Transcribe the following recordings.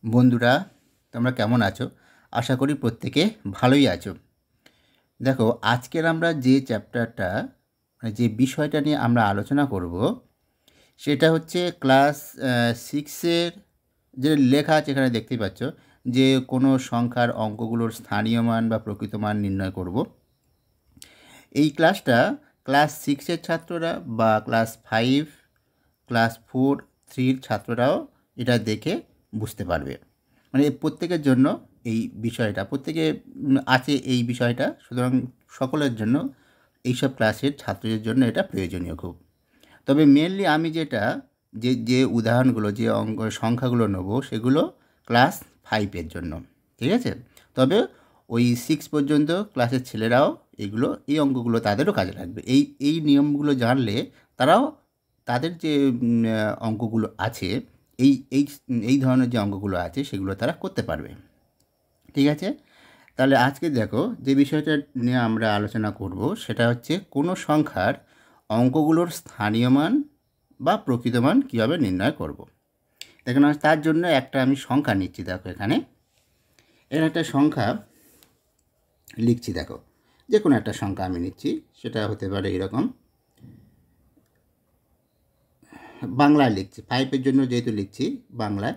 বন্ধুরা, তোমরা কেমন আছো? আশা করি প্রত্যেকে ভালোই আছো। দেখো, আজকের আমরা যে চ্যাপ্টারটা যে বিষয়টা নিয়ে আমরা আলোচনা করব সেটা হচ্ছে ক্লাস 6-এর যে লেখা আছে এখানে দেখতেই পাচ্ছ, যে কোনো সংখ্যার অঙ্কগুলোর স্থানীয় মান বা প্রকৃত মান নির্ণয় করব। এই ক্লাসটা ক্লাস 6-এর ছাত্ররা বা ক্লাস 5, ক্লাস 4, 3-র ছাত্ররাও এটা দেখে বুঝতে পারবে। মানে প্রত্যেকের জন্য এই বিষয়টা, প্রত্যেকে আছে এই বিষয়টা, সুতরাং সকলের জন্য এইসব ক্লাসের ছাত্রদের জন্য এটা প্রয়োজনীয় খুব। তবে মেনলি আমি যেটা যে যে উদাহরণগুলো, যে অঙ্ক সংখ্যাগুলো নেব সেগুলো ক্লাস 5-এর জন্য, ঠিক আছে? তবে ওই 6 পর্যন্ত ক্লাসের ছেলেরাও এই অঙ্কগুলো তাদেরও কাজে লাগবে। এই নিয়মগুলো জানলে তারাও তাদের যে অঙ্কগুলো আছে, এই এই এই ধরনের যে অঙ্কগুলো আছে সেগুলো তারা করতে পারবে, ঠিক আছে? তাহলে আজকে দেখো, যে বিষয়টা নিয়ে আমরা আলোচনা করব সেটা হচ্ছে কোনো সংখ্যার অঙ্কগুলোর স্থানীয় মান বা প্রকৃত মান কীভাবে নির্ণয় করব। দেখুন, তার জন্য একটা আমি সংখ্যা নিচ্ছি। দেখো, এখানে একটা সংখ্যা লিখছি। দেখো, যে কোনো একটা সংখ্যা আমি নিচ্ছি, সেটা হতে পারে এরকম। বাংলায় লিখছি, 5-এর জন্য যেহেতু লিখছি বাংলায়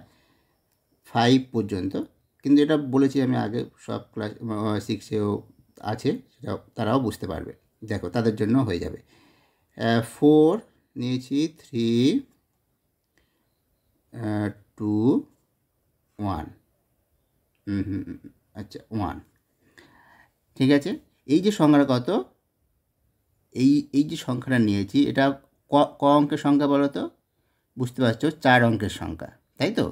5 পর্যন্ত, কিন্তু এটা বলেছি আমি আগে, সব ক্লাস 6-এও আছে, সেটা তারাও বুঝতে পারবে। দেখো, তাদের জন্য হয়ে যাবে 4 নিয়েছি, 3, 2, 1, আচ্ছা 1, ঠিক আছে। এই যে সংখ্যাটা কত, এই যে সংখ্যাটা নিয়েছি এটা ক অঙ্কের সংখ্যা বলো তো? বুঝতে পারছো, 4 অঙ্কের সংখ্যা, তাই তো?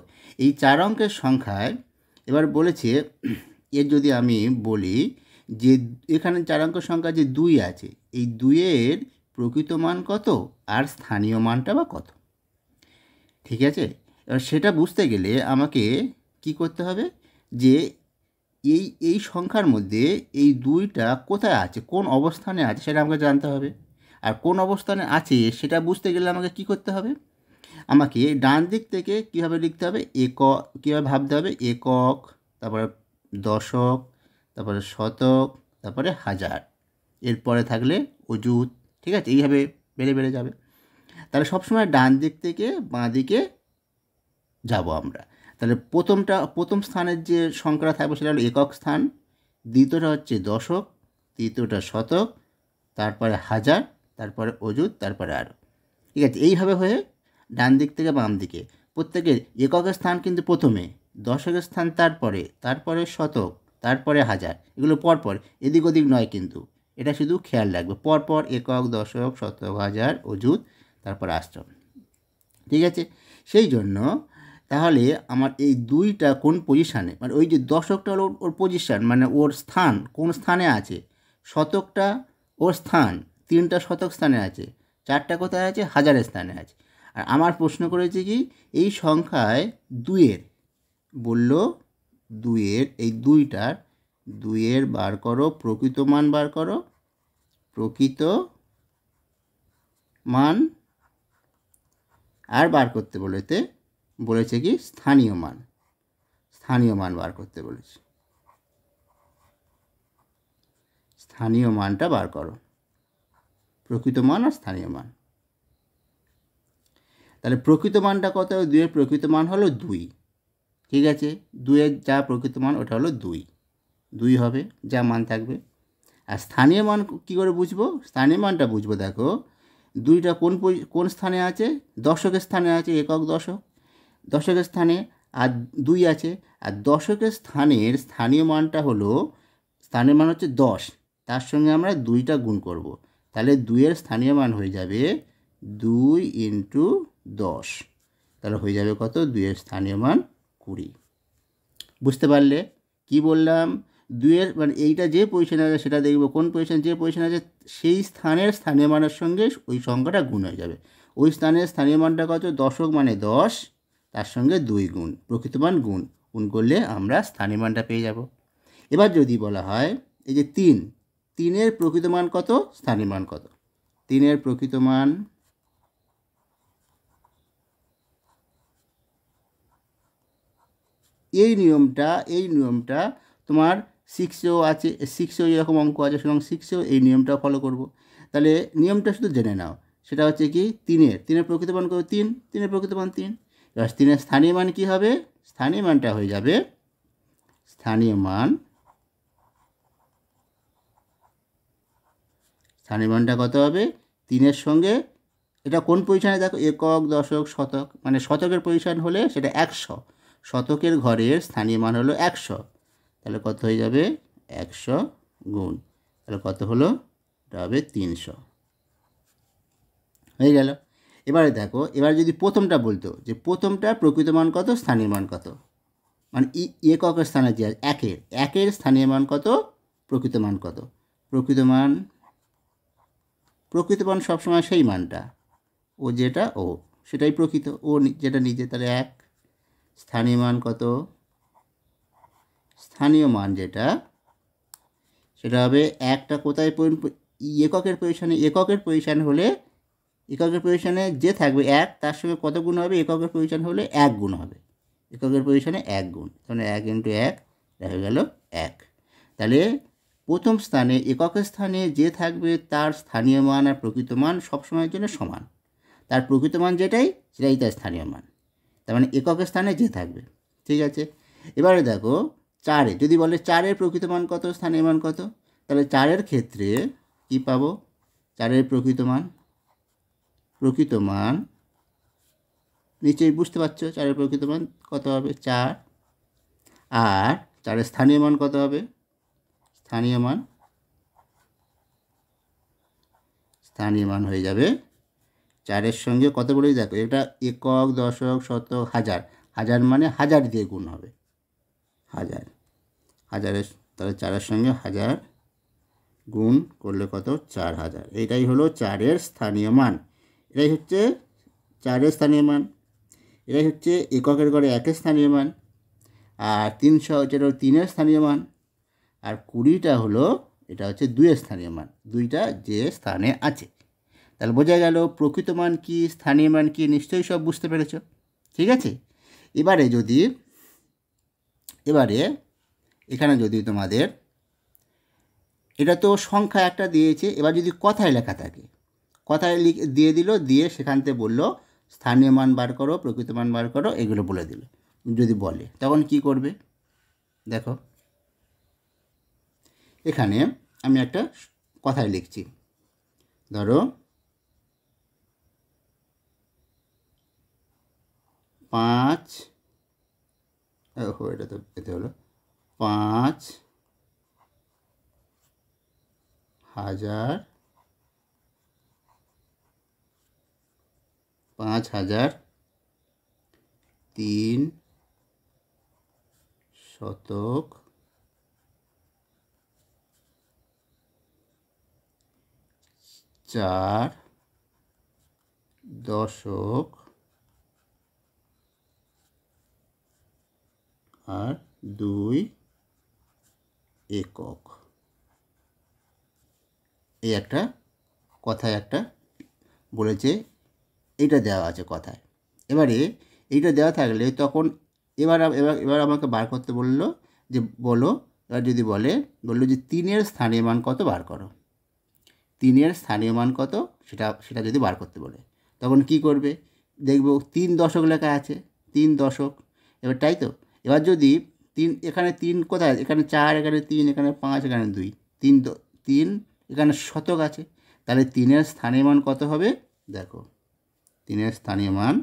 এই 4 অঙ্কের সংখ্যায় এবার বলেছে, এর যদি আমি বলি যে এখানে 4 অঙ্কের সংখ্যা যে 2 আছে, এই 2-এর প্রকৃত মান কত আর স্থানীয় মানটা বা কত, ঠিক আছে? এবার সেটা বুঝতে গেলে আমাকে কি করতে হবে, যে এই সংখ্যার মধ্যে এই 2টা কোথায় আছে, কোন অবস্থানে আছে সেটা আমাকে জানতে হবে। আর কোন অবস্থানে আছে সেটা বুঝতে গেলে আমাকে কি করতে হবে, আমাকে ডান দিক থেকে কীভাবে লিখতে হবে, কীভাবে ভাবতে হবে, একক, তারপরে দশক, তারপরে শতক, তারপরে হাজার, এরপরে থাকলে অযুত, ঠিক আছে? এইভাবে বেড়ে বেড়ে যাবে। তাহলে সবসময় ডান দিক থেকে বাঁ দিকে যাব আমরা। তাহলে প্রথম স্থানের যে সংখ্যাটা থাকবে সেটা হলো একক স্থান, দ্বিতীয়টা হচ্ছে দশক, তৃতীয়টা শতক, তারপরে হাজার, তারপরে অযুত, তারপরে আরও, ঠিক আছে? এইভাবে হয়ে ডান দিক থেকে বাম দিকে প্রত্যেকের এককের স্থান কিন্তু প্রথমে, দশকের স্থান তারপরে শতক, তারপরে হাজার, এগুলো পরপর, এদিক ওদিক নয় কিন্তু, এটা শুধু খেয়াল রাখবে, পরপর একক, দশক, শতক, হাজার, অযুত, তারপর আশ্রম, ঠিক আছে? সেই জন্য তাহলে আমার এই 2টা কোন পজিশানে, মানে ওই যে দশকটা হলো ওর পজিশান, মানে ওর স্থান কোন স্থানে আছে, শতকটা ওর স্থান 3টা শতক স্থানে আছে, 4টা কোথায় আছে, হাজারের স্থানে আছে। আর আমার প্রশ্ন করেছে কি, এই সংখ্যায় 2-এর বলল, 2-এর এই 2-এর বার করো প্রকৃত মান, বার করো প্রকৃত মান, আর বার করতে বলেছে কি স্থানীয় মান বার করতে বলেছে। স্থানীয় মানটা বার করো, প্রকৃত মান আর স্থানীয় মান। তাহলে প্রকৃত মানটা কত? 2-এর প্রকৃত মান হলো 2, ঠিক আছে? 2-এর যা প্রকৃত মান ওটা হলো 2 হবে, যা মান থাকবে। আর স্থানীয় মান কী করে বুঝবো? স্থানীয় মানটা বুঝবো, দেখো 2টা কোন স্থানে আছে, দশকের স্থানে আছে, একক দশকের স্থানে, আর 2 আছে। আর দশকের স্থানের স্থানীয় মানটা হলো, স্থানীয় মান হচ্ছে 10, তার সঙ্গে আমরা 2টা গুণ করব, তাহলে 2-এর স্থানীয় মান হয়ে যাবে 2 × 10, তাহলে হয়ে যাবে কত, 2-এর স্থানীয় মান 20। বুঝতে পারলে কি বললাম? 2-এর মানে এইটা যে পজিশনে আছে সেটা দেখব, কোন পজিশন, যে পজিশনে আছে সেই স্থানের স্থানীয় মানের সঙ্গে ওই সংখ্যাটা গুণ হয়ে যাবে। ওই স্থানের স্থানীয় মানটা কত, দশক মানে 10, তার সঙ্গে 2 গুণ, প্রকৃত মান গুণ করলে আমরা স্থানীয় মানটা পেয়ে যাব। এবার যদি বলা হয় এই যে 3-এর প্রকৃত মান কত, স্থানীয় মান কত, 3-এর প্রকৃত মান এই নিয়মটা তোমার সিক্সেও আছে, সিক্সেও এরকম অঙ্ক আছে, সুতরাং সিক্সেও এই নিয়মটা ফলো করব। তাহলে নিয়মটা শুধু জেনে নাও, সেটা হচ্ছে কি তিনের প্রকৃত মান কত? তিনের প্রকৃত মান 3। এবার তিনের স্থানীয় মান কী হবে? স্থানীয় মানটা হয়ে যাবে স্থানীয় মানটা কত হবে? 3-এর সঙ্গে, এটা কোন পজিশানে দেখো, একক, দশক, শতক, মানে শতকের পজিশান হলে সেটা 100, শতকের ঘরের স্থানীয় মান হলো 100, তাহলে কত হয়ে যাবে? 100 গুণ, তাহলে কত হলো? এটা হবে 300, হয়ে গেল। এবারে দেখো, এবার যদি প্রথমটা বলতো যে প্রথমটা প্রকৃত মান কত, স্থানীয় মান কত, মানে এককের স্থানে যে একের স্থানীয় মান কত, প্রকৃত মান কত? প্রকৃত মান সবসময় সেই মানটা, ও যেটা সেটাই প্রকৃত, যেটা নিজে, তাহলে 1। স্থানীয় মান কত? স্থানীয় মান যেটা, সেটা হবে একটা কোথায় এককের পজিশানে হলে, এককের পজিশানে যে থাকবে 1, তার সঙ্গে কত গুণ হবে? এককের পজিশান হলে 1 গুণ হবে, এককের পজিশানে 1 গুণ, তাহলে 1 × 1 হয়ে গেল 1। তাহলে প্রথম স্থানে, এককের স্থানে যে থাকবে তার স্থানীয় মান আর প্রকৃত মান সবসময়ের জন্য সমান, তার প্রকৃত মান সেটাই তার স্থানীয় মান, তার মানে এককের স্থানে যে থাকবে। ঠিক আছে, এবারে দেখো যদি বলে 4-এর প্রকৃত মান কত, স্থানীয় মান কত, তাহলে 4-এর ক্ষেত্রে কি পাবো? 4-এর প্রকৃত মান নিশ্চয়ই বুঝতে পারছো, 4-এর প্রকৃত মান কত হবে? 4। আর 4-এর স্থানীয় মান কত হবে? স্থানীয় মান হয়ে যাবে 4-এর সঙ্গে কত বলেই দেখো, এটা একক, দশক, শতক, হাজার, হাজার মানে হাজার দিয়ে গুণ হবে, হাজারের, তাহলে 4-এর সঙ্গে হাজার গুণ করলে কত? 4000। এটাই হলো 4-এর স্থানীয় মান, এটাই হচ্ছে 4-এর স্থানীয় মান, এটাই হচ্ছে এককের ঘরে 1-এর স্থানীয় মান, আর 300 যেটা 3-এর স্থানীয় মান, আর 20টা হলো, এটা হচ্ছে 2-এর স্থানীয় মান, 2টা যে স্থানে আছে। তাহলে বোঝা গেল প্রকৃত মান কি, স্থানীয় মান কি, নিশ্চয়ই সব বুঝতে পেরেছ। ঠিক আছে, এবারে এখানে যদি তোমাদের, এটা তো সংখ্যা একটা দিয়েছে, এবার যদি কথায় লেখা থাকে, কথায় দিয়ে দিল, দিয়ে সেখান থেকে বললো স্থানীয় মান বার করো, প্রকৃত মান বার করো, এগুলো বলে দিল, যদি বলে তখন কি করবে? দেখো এখানে আমি একটা কথায় লিখছি, ধরো 5, এটা তো এতে হলো 5,000 3 শতক 4 দশক আর 2 একক। এই একটা কথায় একটা বলেছে, এইটা দেওয়া আছে কথায়। এবারে এইটা দেওয়া থাকলে তখন এবার আমাকে বার করতে বললো যে বলো, এবার যদি বললো যে 3-এর স্থানীয় মান কত বার করো, 3-এর স্থানীয় মান কত সেটা যদি বার করতে বলে, তখন কি করবে? দেখব 3 দশক লেখা আছে, 3 দশক, এবার তাই তো, এবার যদি 3, এখানে 3 কোথায় আছে? এখানে 4, এখানে 3, এখানে 5, এখানে 2, 3 এখানে শতক আছে, তাহলে 3-এর স্থানীয় মান কত হবে? দেখো 3-এর স্থানীয় মান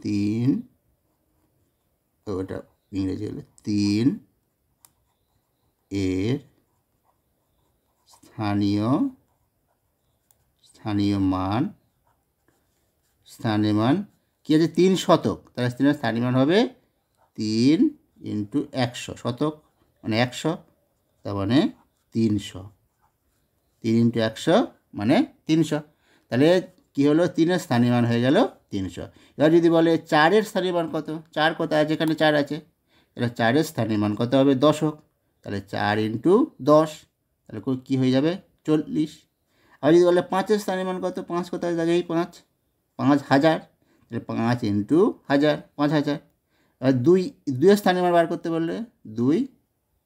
3, ওটা ইংরেজি হলো 3 এর স্থানীয় মান কি আছে? 3 শতক, তাহলে 3-এর স্থানীয় মান হবে 3 × 100, শতক মানে 100, তার মানে 300, 3 × 100 মানে 300, তাহলে কী হলো? 3-এর স্থানীয় মান হয়ে গেল 300। এবার যদি বলে 4-এর স্থানীয় মান কত, 4 কোথায় আছে? এখানে 4 আছে, তাহলে 4-এর স্থানীয় মান কত হবে? দশক, তাহলে 4 × 10, তাহলে কী হয়ে যাবে? 40। আর যদি বলে 5-এর স্থানীয় মান কত, 5 কোথায় থাকে? এই 5, 5000, তাহলে 5 × 1000, 5000, আর দুইয়ের স্থানীয় মান বার করতে বললে 2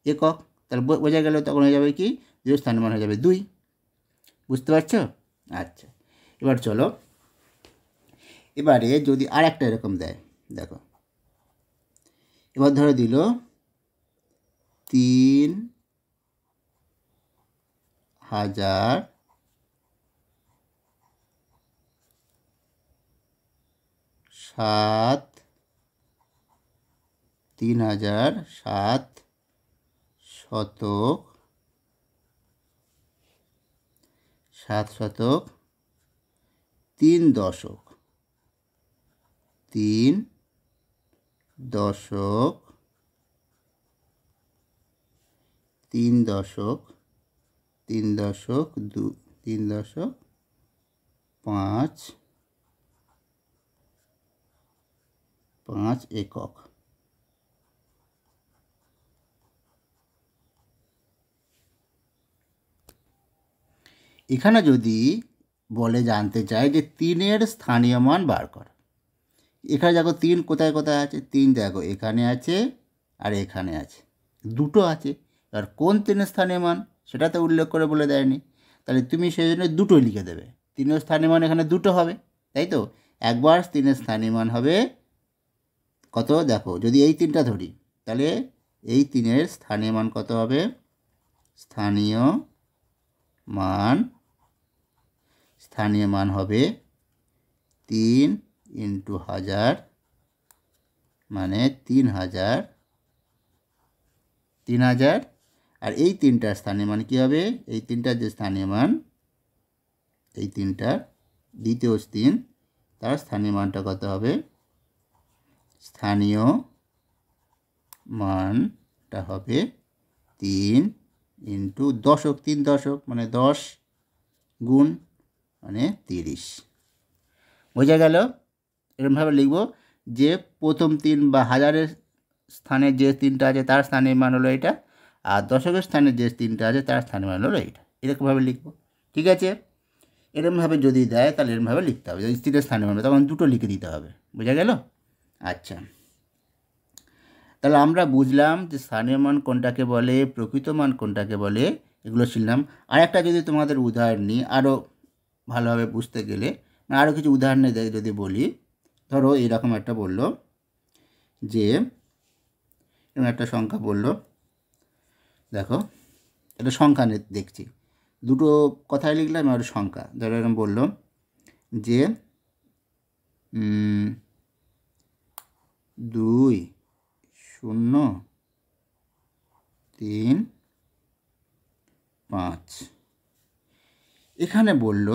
একক, তাহলে বোঝা গেল তখন হয়ে যাবে কি দুইয়ের স্থানীয় মান হয়ে যাবে 2। বুঝতে পারছো? আচ্ছা, এবার চলো, এবারে যদি আর একটা এরকম দেয়, দেখো এবার ধরে দিল 3000 7 শতক 7 শতক 3 দশক 3 দশক 3 দশক 3 দশক 3 দশক 5 একক। এখানে যদি বলে জানতে চাই যে 3-এর স্থানীয় মান বার কর, এখানে দেখো 3 কোথায় কোথায় আছে, 3 দেখো এখানে আছে আর এখানে আছে, দুটো আছে। আর কোন 3-এর স্থানীয় মান সেটা তো উল্লেখ করে বলে দেয়নি, তাহলে তুমি সেই জন্য দুটো লিখে দেবে। 3-এর স্থানীয় মান এখানে দুটো হবে, তাই তো। একবার 3-এর স্থানীয় মান হবে কত, দেখো যদি এই 3টা ধরি তাহলে এই 3-এর স্থানীয় মান কত হবে, স্থানীয় মান হবে 3 × 1000 মানে 3000। আর এই 3টার স্থানীয় মান কী হবে, এই 3টার যে স্থানীয় মান, এই 3টার দ্বিতীয় 3 তার স্থানীয় মানটা কত হবে, স্থানীয় মানটা হবে 3 × দশক, 3 দশক মানে 10 গুণ মানে 30। বোঝা গেল? এরকমভাবে লিখব যে প্রথম 3 বা হাজারের স্থানে যে 3টা আছে তার স্থানীয় মান হলো এটা, আর দশকের স্থানে যে 3টা আছে তার স্থানীয় মান হলো এটা, এরকমভাবে লিখব। ঠিক আছে? এরকমভাবে যদি দেয় তাহলে এরকমভাবে লিখতে হবে, যদি 3-এর স্থানীয় মান তখন দুটো লিখে দিতে হবে। বোঝা গেল? আচ্ছা, তাহলে আমরা বুঝলাম যে স্থানীয় মান কোনটাকে বলে, প্রকৃত মান কোনটাকে বলে, এগুলো শিখলাম। আর একটা যদি তোমাদের উদাহরণ নিই আরও ভালোভাবে বুঝতে গেলে, আরও কিছু উদাহরণে যদি বলি, ধরো এরকম একটা বললো যে এরকম একটা সংখ্যা বললো, দেখো এটা সংখ্যা দেখছি, দুটো কথাই লিখলাম আর সংখ্যা। ধরো এরকম বললো যে 2 0 3 5। এখানে বলল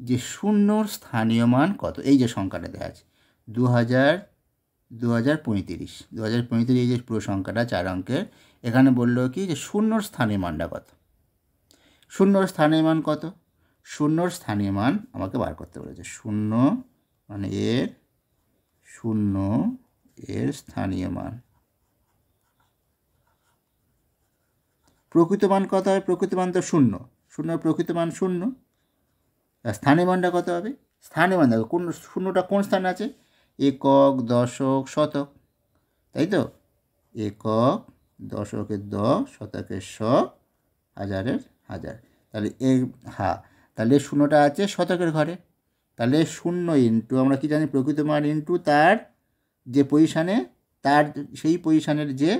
যে শূন্যর স্থানীয় মান কত, এই যে সংখ্যাটা দেওয়া আছে 2035 এই যে পুরো সংখ্যাটা 4 অঙ্কের, এখানে বললো কি যে শূন্যর স্থানীয় মানটা কত। শূন্যর স্থানীয় মান কত, শূন্যর স্থানীয় মান আমাকে বার করতে বলেছে। শূন্য মানে শূন্য এর স্থানীয় মান, প্রকৃত মান কত হবে, প্রকৃত মান তো শূন্য, শূন্যর প্রকৃত মান শূন্য, আর স্থানীয় মানটা কত হবে, স্থানীয় মান দেখো কোন শূন্যটা কোন স্থানে আছে, একক দশক শতক, তাই তো, একক দশকের 10 শতকের 100 হাজারের হাজার, তাহলে তাহলে শূন্যটা আছে শতকের ঘরে, তাহলে 0 ইন্টু আমরা কি জানি প্রকৃত মান ইন্টু তার যে পজিশানে, তার সেই পজিশানের যে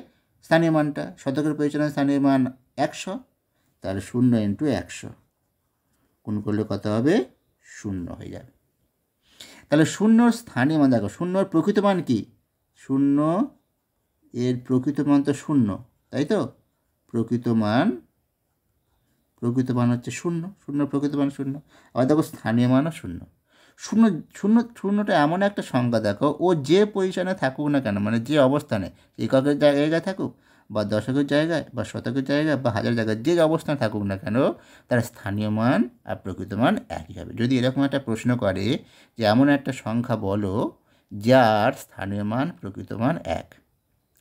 স্থানীয় মানটা, শতকের পজিশনের স্থানীয় মান 100, তাহলে 0 ইন্টু 100 গুণ করলে কত হবে, 0 হয়ে যাবে। তাহলে শূন্যর স্থানীয় মান দেখো, শূন্যর প্রকৃত মান কি, 0 এর প্রকৃত মান তো 0, তাই তো, প্রকৃত মান হচ্ছে 0, শূন্যর প্রকৃত মান 0। আবার দেখো স্থানীয় মানও 0। শূন্যটা এমন একটা সংখ্যা দেখো, ও যে পজিশনে থাকুক না কেন, মানে যে অবস্থানে, এককের জায়গায় থাকুক বা দশকের জায়গায় বা শতকের জায়গায় বা হাজার জায়গায়, যে অবস্থানে থাকুক না কেন, তার স্থানীয় মান আর প্রকৃত মান একই হবে। যদি এরকম একটা প্রশ্ন করে যে এমন একটা সংখ্যা বলো যার স্থানীয় মান প্রকৃত মান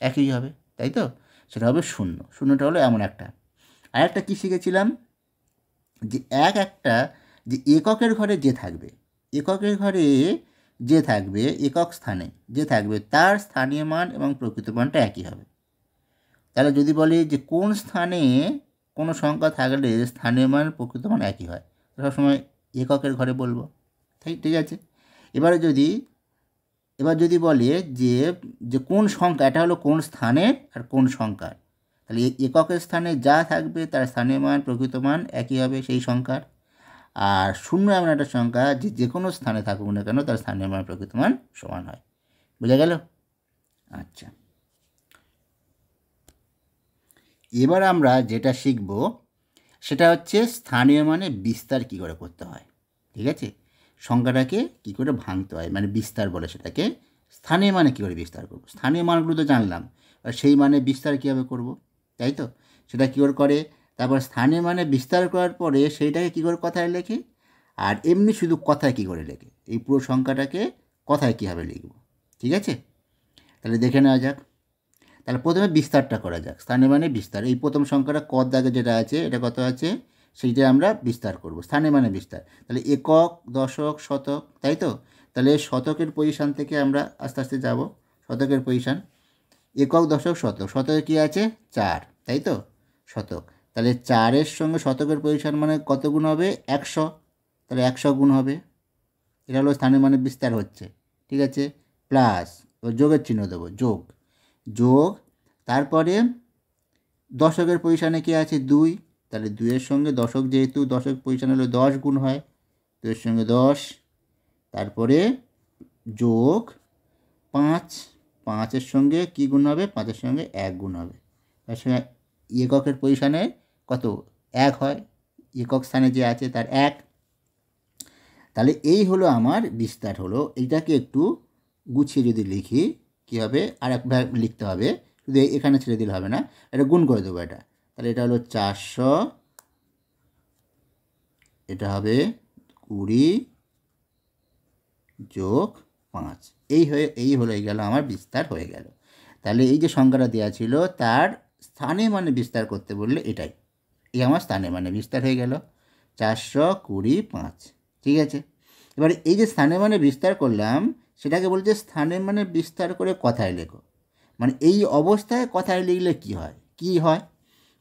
একই হবে, তাই তো, সেটা হবে 0। শূন্যটা হলো এমন একটা। আর একটা কী শিখেছিলাম যে একটা যে এককের ঘরে যে থাকবে, এককের ঘরে যে থাকবে একক স্থানে যে থাকবে তার স্থানীয় মান এবং প্রকৃত মানটা একই হবে। তাহলে যদি বলি যে কোন স্থানে কোনো সংখ্যা থাকলে স্থানীয় মান প্রকৃত মান একই হয়, সবসময় এককের ঘরে বলবো। ঠিক আছে। এবার যদি বলে যে যে কোন সংখ্যা, এটা হলো কোন স্থানের আর কোন সংখ্যার, তাহলে এককের স্থানে যা থাকবে তার স্থানীয় মান প্রকৃত মান একই হবে সেই সংখ্যার। আর শূন্য এমন একটা সংখ্যা যে কোনো স্থানে থাকুক না কেন তার স্থানীয় মান প্রকৃত মান সমান হয়। বুঝা গেল? আচ্ছা, এবার আমরা যেটা শিখব সেটা হচ্ছে স্থানীয় মানে বিস্তার কী করে করতে হয়। ঠিক আছে, সংখ্যাটাকে কী করে ভাঙতে হয়, মানে বিস্তার বলে সেটাকে। স্থানীয় মানে কী করে বিস্তার করব, স্থানীয় মানগুলো তো জানলাম, আর সেই মানে বিস্তার কীভাবে করব, তাই তো? সেটা কী করে তারপর স্থানীয় মানে বিস্তার করার পরে সেইটাকে কী করে কথায় লেখে, আর এমনি শুধু কথায় কী করে লেখে, এই পুরো সংখ্যাটাকে কথায় কীভাবে লিখব। ঠিক আছে, তাহলে দেখে নেওয়া যাক। তাহলে প্রথমে বিস্তারটা করা যাক। স্থানীয় মানে বিস্তার, এই প্রথম সংখ্যাটা ক দাগে যেটা আছে এটা কত আছে সেইটা আমরা বিস্তার করব, স্থানীয় মানে বিস্তার। তাহলে একক, দশক, শতক, তাই তো? তাহলে শতকের পজিশান থেকে আমরা আস্তে আস্তে যাব। শতকের পজিশান একক, দশক, শতক। শতকে কী আছে 4, তাই তো? শতক, তাহলে 4-এর সঙ্গে শতকের পজিশান মানে কত গুণ হবে 100, তাহলে 100 গুণ হবে। এটা হলো স্থানীয় মানে বিস্তার হচ্ছে। ঠিক আছে, প্লাস যোগের চিহ্ন দেবো, যোগ, তারপরে দশকের পজিশানে কী আছে 2, তাহলে 2-এর সঙ্গে দশক, যেহেতু দশক পজিশান হলে 10 গুণ হয়, 2-এর সঙ্গে 10, তারপরে যোগ 5, 5-এর সঙ্গে কী গুণ হবে 5-এর সঙ্গে 1 গুণ হবে, তার সঙ্গে এককের পজিশানে কত 1 হয়, একক স্থানে যে আছে তার 1। তাহলে এই হলো আমার বিস্তার হলো। এইটাকে একটু গুছিয়ে যদি লিখি কী হবে, আর একবার লিখতে হবে, শুধু এখানে ছেড়ে দিলে হবে না, এটা গুণ করে দেবো এটা। তাহলে এটা হলো 400, এটা হবে 20 যোগ 5, এই গেল আমার বিস্তার হয়ে গেল। তাহলে এই যে সংখ্যাটা দেওয়া ছিল তার স্থানীয় মানে বিস্তার করতে বললে এই আমার স্থানীয় মানে বিস্তার হয়ে গেল 425। ঠিক আছে, এবার এই যে স্থানীয় মানে বিস্তার করলাম সেটাকে বলছে স্থানীয় মানে বিস্তার করে কথায় লেখো। মানে এই অবস্থায় কথায় লিখলে কি হয়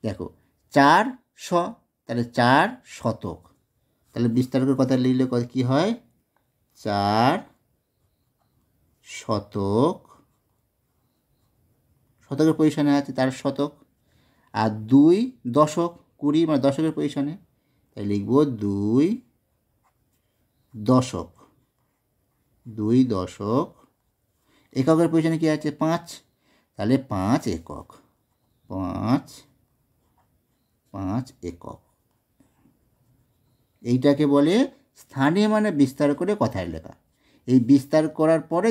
দেখো, 400, তাহলে 4 শতক, তাহলে বিস্তার করে কথায় লিখলে কী হয় 4 শতক, শতকের পজিশনে আছে তার শতক, আর 2 দশক, 20 মানে দশকের পজিশনে, তাই লিখব 2 দশক, 2 দশক, এককের পজিশনে কী আছে 5, তাহলে 5 একক, 5 একক। এইটাকে বলে স্থানীয় মানে বিস্তার করে কথায় লেখা। এই বিস্তার করার পরে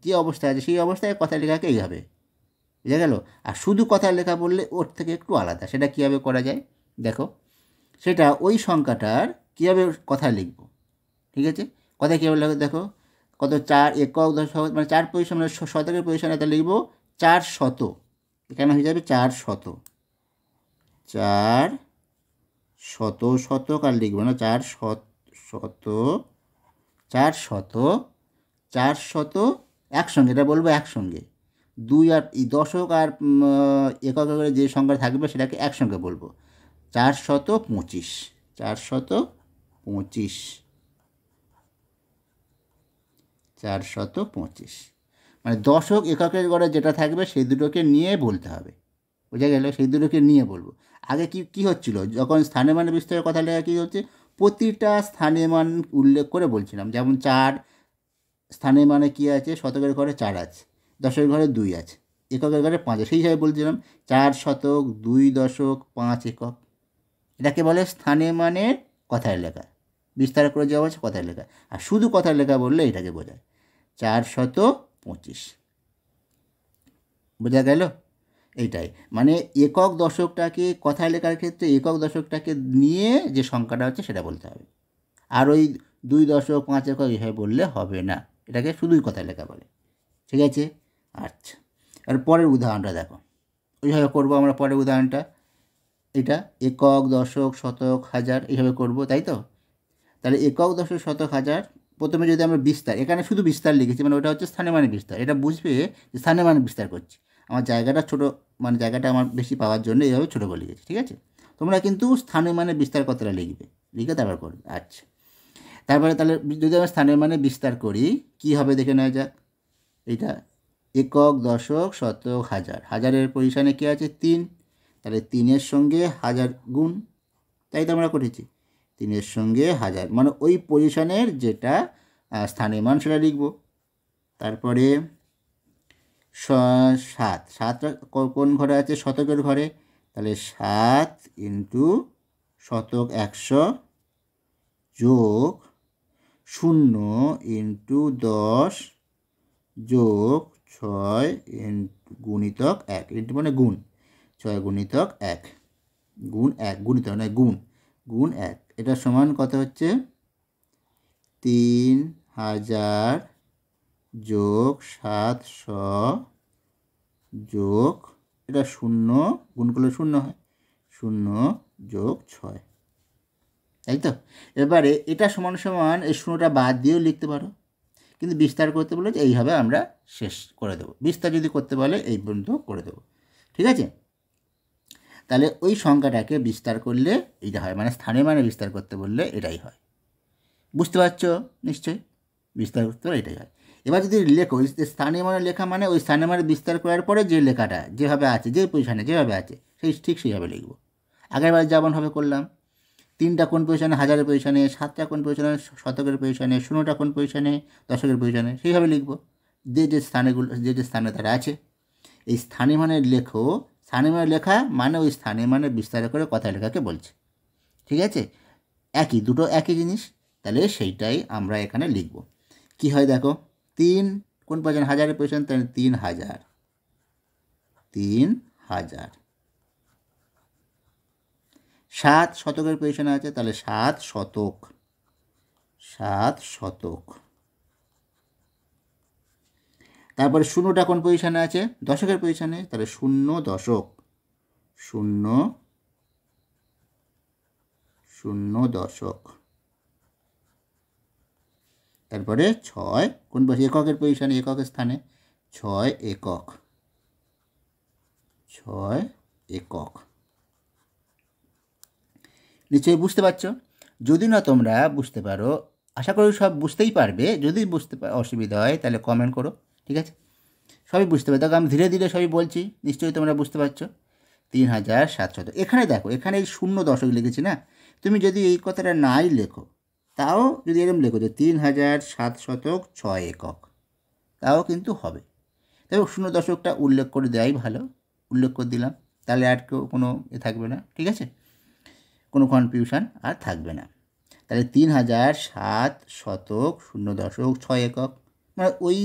যে অবস্থা আছে সেই অবস্থায় কথায় লেখাকে এইভাবে, বুঝা গেল? আর শুধু কথায় লেখা বললে ওর থেকে একটু আলাদা, সেটা কীভাবে করা যায় দেখো। সেটা ওই সংখ্যাটার কীভাবে কথায় লিখব। ঠিক আছে, কথায় কীভাবে লেখো দেখো, কত 4 একক, দশক, মানে 4 পজিশন, মানে শতকের পজিশনে এটা লিখব 400, এখানে হয়ে যাবে 400, 400 আর লিখব না 400 একসঙ্গে, এটা বলবো একসঙ্গে। 2 আর এই দশক আর একক করে যে সংখ্যা থাকবে সেটাকে একসঙ্গে বলবো 425, 425, মানে দশক এককের গড়ে যেটা থাকবে সেই দুটোকে নিয়ে বলতে হবে। বোঝা গেল? সেই দুটোকে নিয়ে বলবো। আগে কি হচ্ছিল, যখন স্থানীয় মানে বিস্তারের কথা লেখা কী হচ্ছে, প্রতিটা স্থানীয় মান উল্লেখ করে বলছিলাম। যেমন 4 স্থানীয় মানে কী আছে, শতকের ঘরে 4 আছে, দশকের ঘরে 2 আছে, এককের ঘরে 5 আছে, সেই হিসাবে বলছিলাম 4 শতক, 2 দশক, 5 একক। এটাকে বলে স্থানীয় মানে কথায় লেখা, বিস্তার করে যাওয়া হচ্ছে কথায় লেখা। আর শুধু কথায় লেখা বললে এটাকে বোঝায় 425। বোঝা গেল? এইটাই মানে একক দশকটাকে কথায় লেখার ক্ষেত্রে একক দশকটাকে নিয়ে যে সংখ্যাটা হচ্ছে সেটা বলতে হবে। আর ওই 2 দশক, 5 একক এইভাবে বললে হবে না, এটাকে শুধুই কথায় লেখা বলে। ঠিক আছে, আচ্ছা, আর পরের উদাহরণটা দেখো, ওইভাবে করবো আমরা পরের উদাহরণটা। এটা একক, দশক, শতক, হাজার এইভাবে করব, তাই তো? তাহলে একক, দশক, শতক, হাজার প্রথমে যদি আমরা বিস্তার, এখানে শুধু বিস্তার লিখেছি, মানে ওটা হচ্ছে স্থানীয় মানে বিস্তার, এটা বুঝবে যে স্থানীয় মানে বিস্তার করছি। আমার জায়গাটা ছোটো, মানে জায়গাটা আমার বেশি পাওয়ার জন্য এইভাবে ছোটো করে লিখেছি, ঠিক আছে। তোমরা কিন্তু স্থানীয় মানে বিস্তার কথাটা লিখবে, লিখে তারপর করবে। আচ্ছা, তারপরে তাহলে যদি আমরা স্থানীয় মানে বিস্তার করি কী হবে দেখে নেওয়া যাক। এইটা একক, দশক, শতক, হাজার। হাজারের পজিশানে কী আছে? 3। তাহলে 3-এর সঙ্গে হাজার গুণ, তাই তো আমরা করেছি। 3-এর সঙ্গে হাজার, মানে ওই পজিশনের যেটা স্থানীয় মান সেটা লিখব। তারপরে 7, 7টা কোন ঘরে আছে? শতকের ঘরে। তাহলে 7 ইন্টু শতক 100 যোগ 0 ইন্টু 10 যোগ 6 গুণিতক 1, ইন্টু মানে গুণ, 6 গুণিতক 1 গুণ 1, গুণিতক নয় গুণ, গুণ 1। এটা সমান কত হচ্ছে? 3000 যোগ 700 যোগ, এটা 0 গুণ করলে 0 হয়, 0 যোগ 6, তাই তো। এবারে এটা সমান সমান এই 0টা বাদ দিয়েও লিখতে পারো, কিন্তু বিস্তার করতে বলে যে এইভাবে আমরা শেষ করে দেবো। বিস্তার যদি করতে বলে এই পর্যন্ত করে দেবো, ঠিক আছে। তাহলে ওই সংখ্যাটাকে বিস্তার করলে এইটা হয়, মানে স্থানীয় মানে বিস্তার করতে বললে এটাই হয়। বুঝতে পারছো নিশ্চয়ই? বিস্তার করতে বলে এটাই হয়। এবার যদি লেখো, স্থানীয় মানে লেখা মানে ওই স্থানীয় মানে বিস্তার করার পরে যে লেখাটা যেভাবে আছে, যে পজিশানে যেভাবে আছে সেই ঠিক সেইভাবে লিখব। আগেরবার যেমনভাবে করলাম, 3টা কোন পজিশানে? হাজারের পজিশানে। 7টা কোন পজিশানে? শতকের পজিশানে। 0টা কোন পজিশানে? দশকের পজিশানে। সেইভাবে লিখব যে যে স্থানেগুলো, যে যে স্থানে তারা আছে। এই স্থানীয় মানে লেখো, স্থানীয় মানে লেখা মানে ওই স্থানীয় মানে বিস্তার করে কথা লেখাকে বলছে, ঠিক আছে। একই, দুটো একই জিনিস, তাহলে সেইটাই আমরা এখানে লিখব। কি হয় দেখো, 3 কোন পজিশানে? হাজারের পজিশানে, তাহলে 3000, 3000। 7 শতকের পজিশানে আছে, তাহলে 7 শতক, 7 শতক। তারপরে 0টা কোন পজিশানে আছে? দশকের পজিশানে, তাহলে 0 দশক, 0 দশক। তারপরে 6 কোন পজিশানে? এককের পজিশানে, এককের স্থানে, 6 একক, 6 একক। নিশ্চয়ই বুঝতে পারছো? যদি না তোমরা বুঝতে পারো, আশা করি সব বুঝতেই পারবে, যদি বুঝতে অসুবিধা হয় তাহলে কমেন্ট করো, ঠিক আছে। সবই বুঝতে পারবে, দেখো আমি ধীরে ধীরে সবই বলছি, নিশ্চয়ই তোমরা বুঝতে পারছো। 3700। এখানে দেখো, এখানে এই 0 দশক লিখেছি না, তুমি যদি এই কথাটা নাই লেখো, তাও যদি এরকম লেখো যে 3706 একক, তাও কিন্তু হবে। তবে 0 দশকটা উল্লেখ করে দেওয়াই ভালো, উল্লেখ করে দিলাম, তাহলে আর কেউ কোনো থাকবে না, ঠিক আছে, কোনো কনফিউশন আর থাকবে না। তাহলে 3700.06 একক, মানে ওই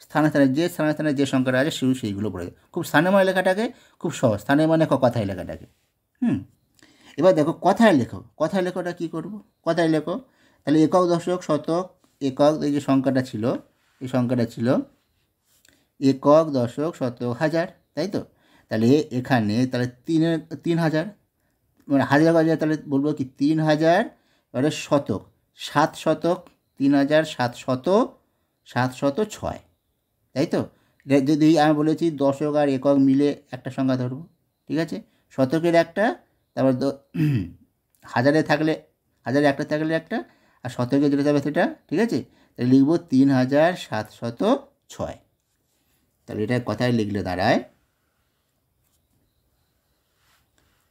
স্থানে স্থানে যে স্থানে স্থানে যে সংখ্যাটা আছে সেইগুলো পড়ে, খুব স্থানীয় মানে লেখাটাকে খুব সহজ, স্থানীয় মানে কথায় লেখাটাকে। এবার দেখো কথায় লেখো, কথায় লেখোটা কী করবো? কথায় লেখো, তাহলে একক, দশক, শতক, একক, এই যে সংখ্যাটা ছিল, এই সংখ্যাটা ছিল একক, দশক, শতক, হাজার, তাই তো। তাহলে এখানে তাহলে 3000, মানে হাজার হাজার, তাহলে বলবো কি 3000, এবারে শতক 7 শতক, 3700, তাই তো। যদি আমি বলেছি দশক আর একক মিলে একটা সংখ্যা ধরবো, ঠিক আছে, শতকের একটা, তারপর হাজারে থাকলে, হাজারে একটা থাকলে একটা, আর শতকে যেটা যাবে সেটা, ঠিক আছে। তাহলে লিখবো 3706। তাহলে এটা কথায় লিখলে দাঁড়ায়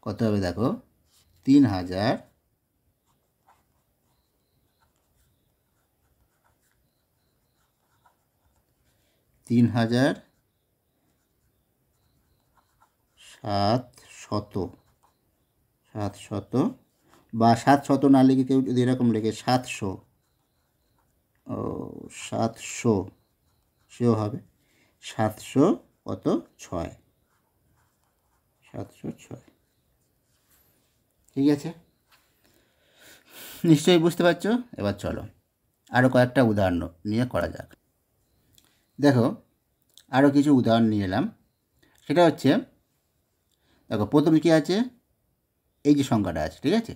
কত হবে দেখো, 3000 700, বা 700 না লিখে কেউ যদি এরকম লেখে 700, 700 সেও হবে, 700 কত? 6, 706, ঠিক আছে, নিশ্চয়ই বুঝতে পারছো। এবার চলো আরও কয়েকটা উদাহরণ নিয়ে করা যাক। দেখো আরও কিছু উদাহরণ নিয়ে এলাম, সেটা হচ্ছে দেখো প্রথমে কী আছে, এই যে সংখ্যাটা আছে, ঠিক আছে,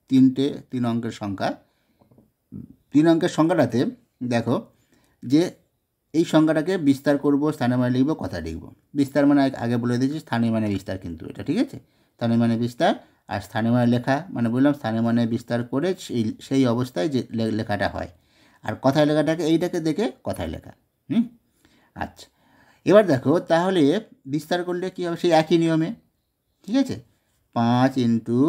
3 অঙ্কের সংখ্যা, 3 অঙ্কের সংখ্যাটাতে দেখো যে এই সংখ্যাটাকে বিস্তার করব, স্থানীয় মানে লিখব, কথা লিখব। বিস্তার মানে আগে বলে দিয়েছি, স্থানীয় মানে বিস্তার কিন্তু এটা, ঠিক আছে? স্থানীয় মানে বিস্তার, আর স্থানীয় মানে লেখা মানে বললাম স্থানীয় মানে বিস্তার করে সেই অবস্থায় যে লেখাটা হয়। আর কথায় লেখাটাকে এইটাকে দেখে কথায় লেখা। আচ্ছা, এবার দেখো তাহলে বিস্তার করলে কী হবে, সেই একই নিয়মে, ঠিক আছে? 5 ইন্টু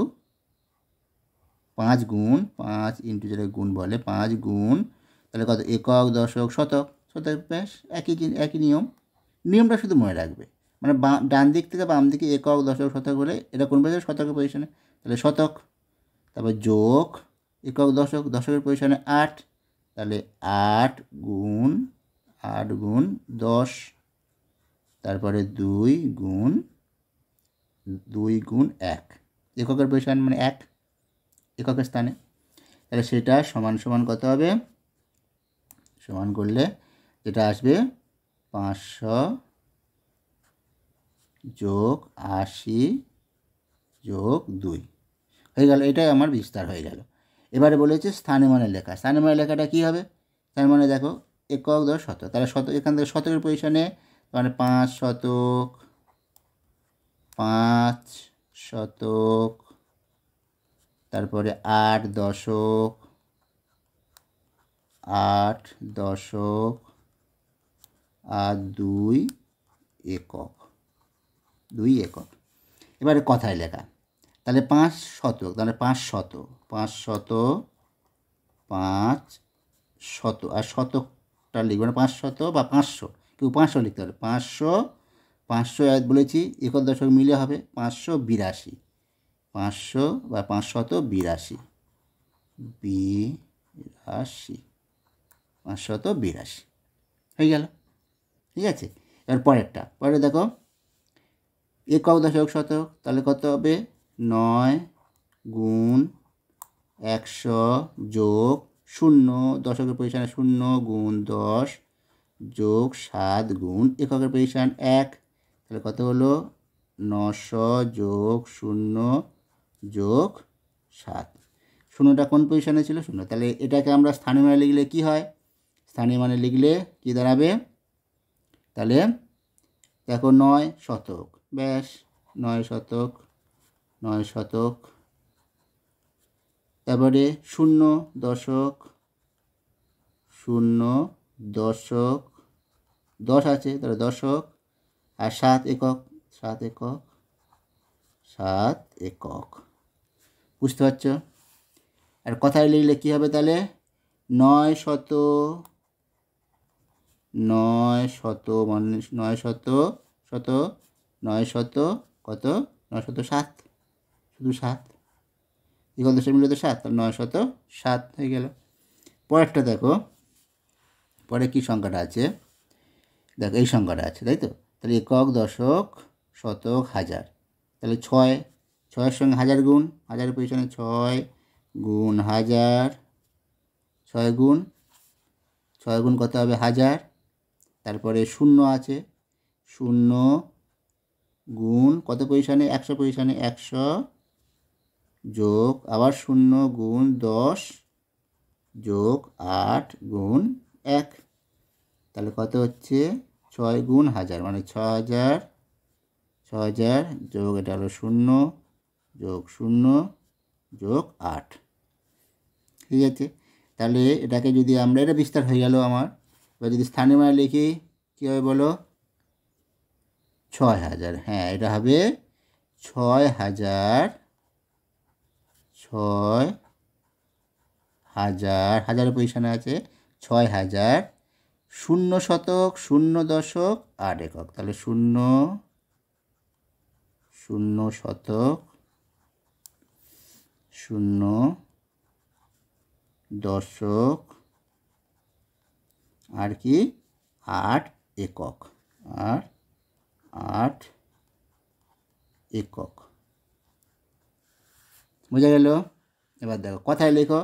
5 গুণ 5 ইন্টু যেটা গুণ বলে 5 গুণ, তাহলে কত, একক, দশক, শতক। শতক ব্যাস একই নিয়মটা শুধু মনে রাখবে। মানে ডান দিক থেকে বাম দিকে একক, দশক, শতক হলে এটা কোন পজিশনে, শতকের পজিশনে, তাহলে শতক। তারপর যোগ একক, দশক, দশকের পজিশনে 8, তাহলে 8 গুণ 10, তারপরে 2 গুণ 1, এককের পজিশন মানে 1 এককের স্থানে। তাহলে সেটা সমান সমান কত হবে, সমান করলে যেটা আসবে 500 যোগ 80 যোগ 2 হয়ে গেল। এটাই আমার বিস্তার হয়ে গেল। এবারে বলেছে স্থানীয় মানে লেখা। স্থানীয় মানে লেখাটা কী হবে, তার মানে দেখো একক, দশ, শতক, তাহলে শতক এখান থেকে শতকের পজিশনে মানে 5 শতক, 5 শতক, তারপরে 8 দশক, 8 দশক, আর 2 একক, 2 একক। এবারে কথায় লেখা, তাহলে 5 শতক, তাহলে 5 শত, 5 শত, 5 শত, আর শতকটা লিখবে না 5 শত বা 500, কেউ 500 লিখতে হবে। 500 বলেছি একক দশক মিলে হবে 582, 500 বা 582, 582 হয়ে গেল, ঠিক আছে? এবার পরে দেখো একক, দশক, শতক, তাহলে কত হবে, 9 গুণ 100 যোগ 0, দশকের পজিশানে 0 গুণ 10 যোগ 7 গুণ এককের পজিশান 1, তাহলে কত হলো 900 যোগ 0 যোগ 7। 0টা কোন পজিশানে ছিল, 0। তাহলে এটাকে আমরা স্থানীয় মানে লিখলে কি হয়, স্থানীয় মানে লিখলে কি দাঁড়াবে, তাহলে দেখো 9 শতক, ব্যাস 9 শতক, 9 শতক, তারপরে 0 দশক, 0 দশক, 10 আছে তাহলে দশক, আর 7 একক, 7 একক, 7 একক। বুঝতে পারছ? আর কথায় লিখলে কী হবে, তাহলে 9 শত, 9 শত মানে 9 শত কত, 907, শুধু 7, একক দশক মিলে তো 7, তাহলে 907 হয়ে গেল। পরেরটা দেখো, পরে কি সংখ্যাটা আছে, দেখো এই সংখ্যাটা আছে, তাই তো? তাহলে একক, দশক, শতক, হাজার, তাহলে 6 সঙ্গে হাজার গুণ, হাজারের পজিশনে 6 গুণ 1000, 6 গুণ কত হবে 1000, তারপরে 0 আছে, 0 গুণ কত পজিশনে, 100 পজিশনে 100 যোগ আবার 0 গুণ 10 যোগ 8 গুণ 1, তাহলে কত হচ্ছে 6 গুণ 1000 মানে 6000, 6000 যোগ এটা হলো 0 যোগ 0 যোগ 8, ঠিক আছে? তাহলে এটাকে যদি আমরা, এটা বিস্তার হয়ে গেল আমার। এবার যদি স্থানীয় মানে লিখি কী হবে বলো, 6000, হ্যাঁ এটা হবে 6000, 6000, হাজারের পজিশনে আছে 6000, 0 শতক, 0 দশক, 8 একক, তাহলে 0 শতক, 0 দশক, আর কি 8 একক, আর 8 একক। বোঝা গেল? এবার দেখো কথায় লেখো,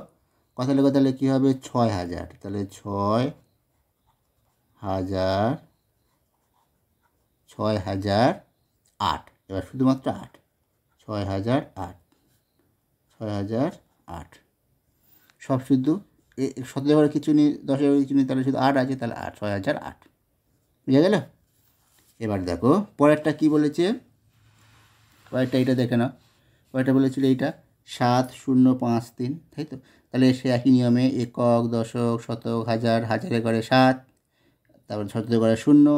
তাহলে কী হবে 6000, তাহলে 6008, এবার শুধুমাত্র 8, 6008, 6008 সব শুধু শতকের ঘরে কিছু নেই, 10-এর ঘরে কিছু নেই, তাহলে শুধু 8 আছে, তাহলে 6008। বুঝা গেল? এবার দেখো পরেরটা কি বলেছে, পরেরটা এটা দেখে নাও। পরেরটা বলেছিল এইটা 7053, তাই তো? তাহলে সে একই নিয়মে একক, দশক, শতক, হাজার, হাজারের ঘরে 7, তারপর শতকের ঘরে 0,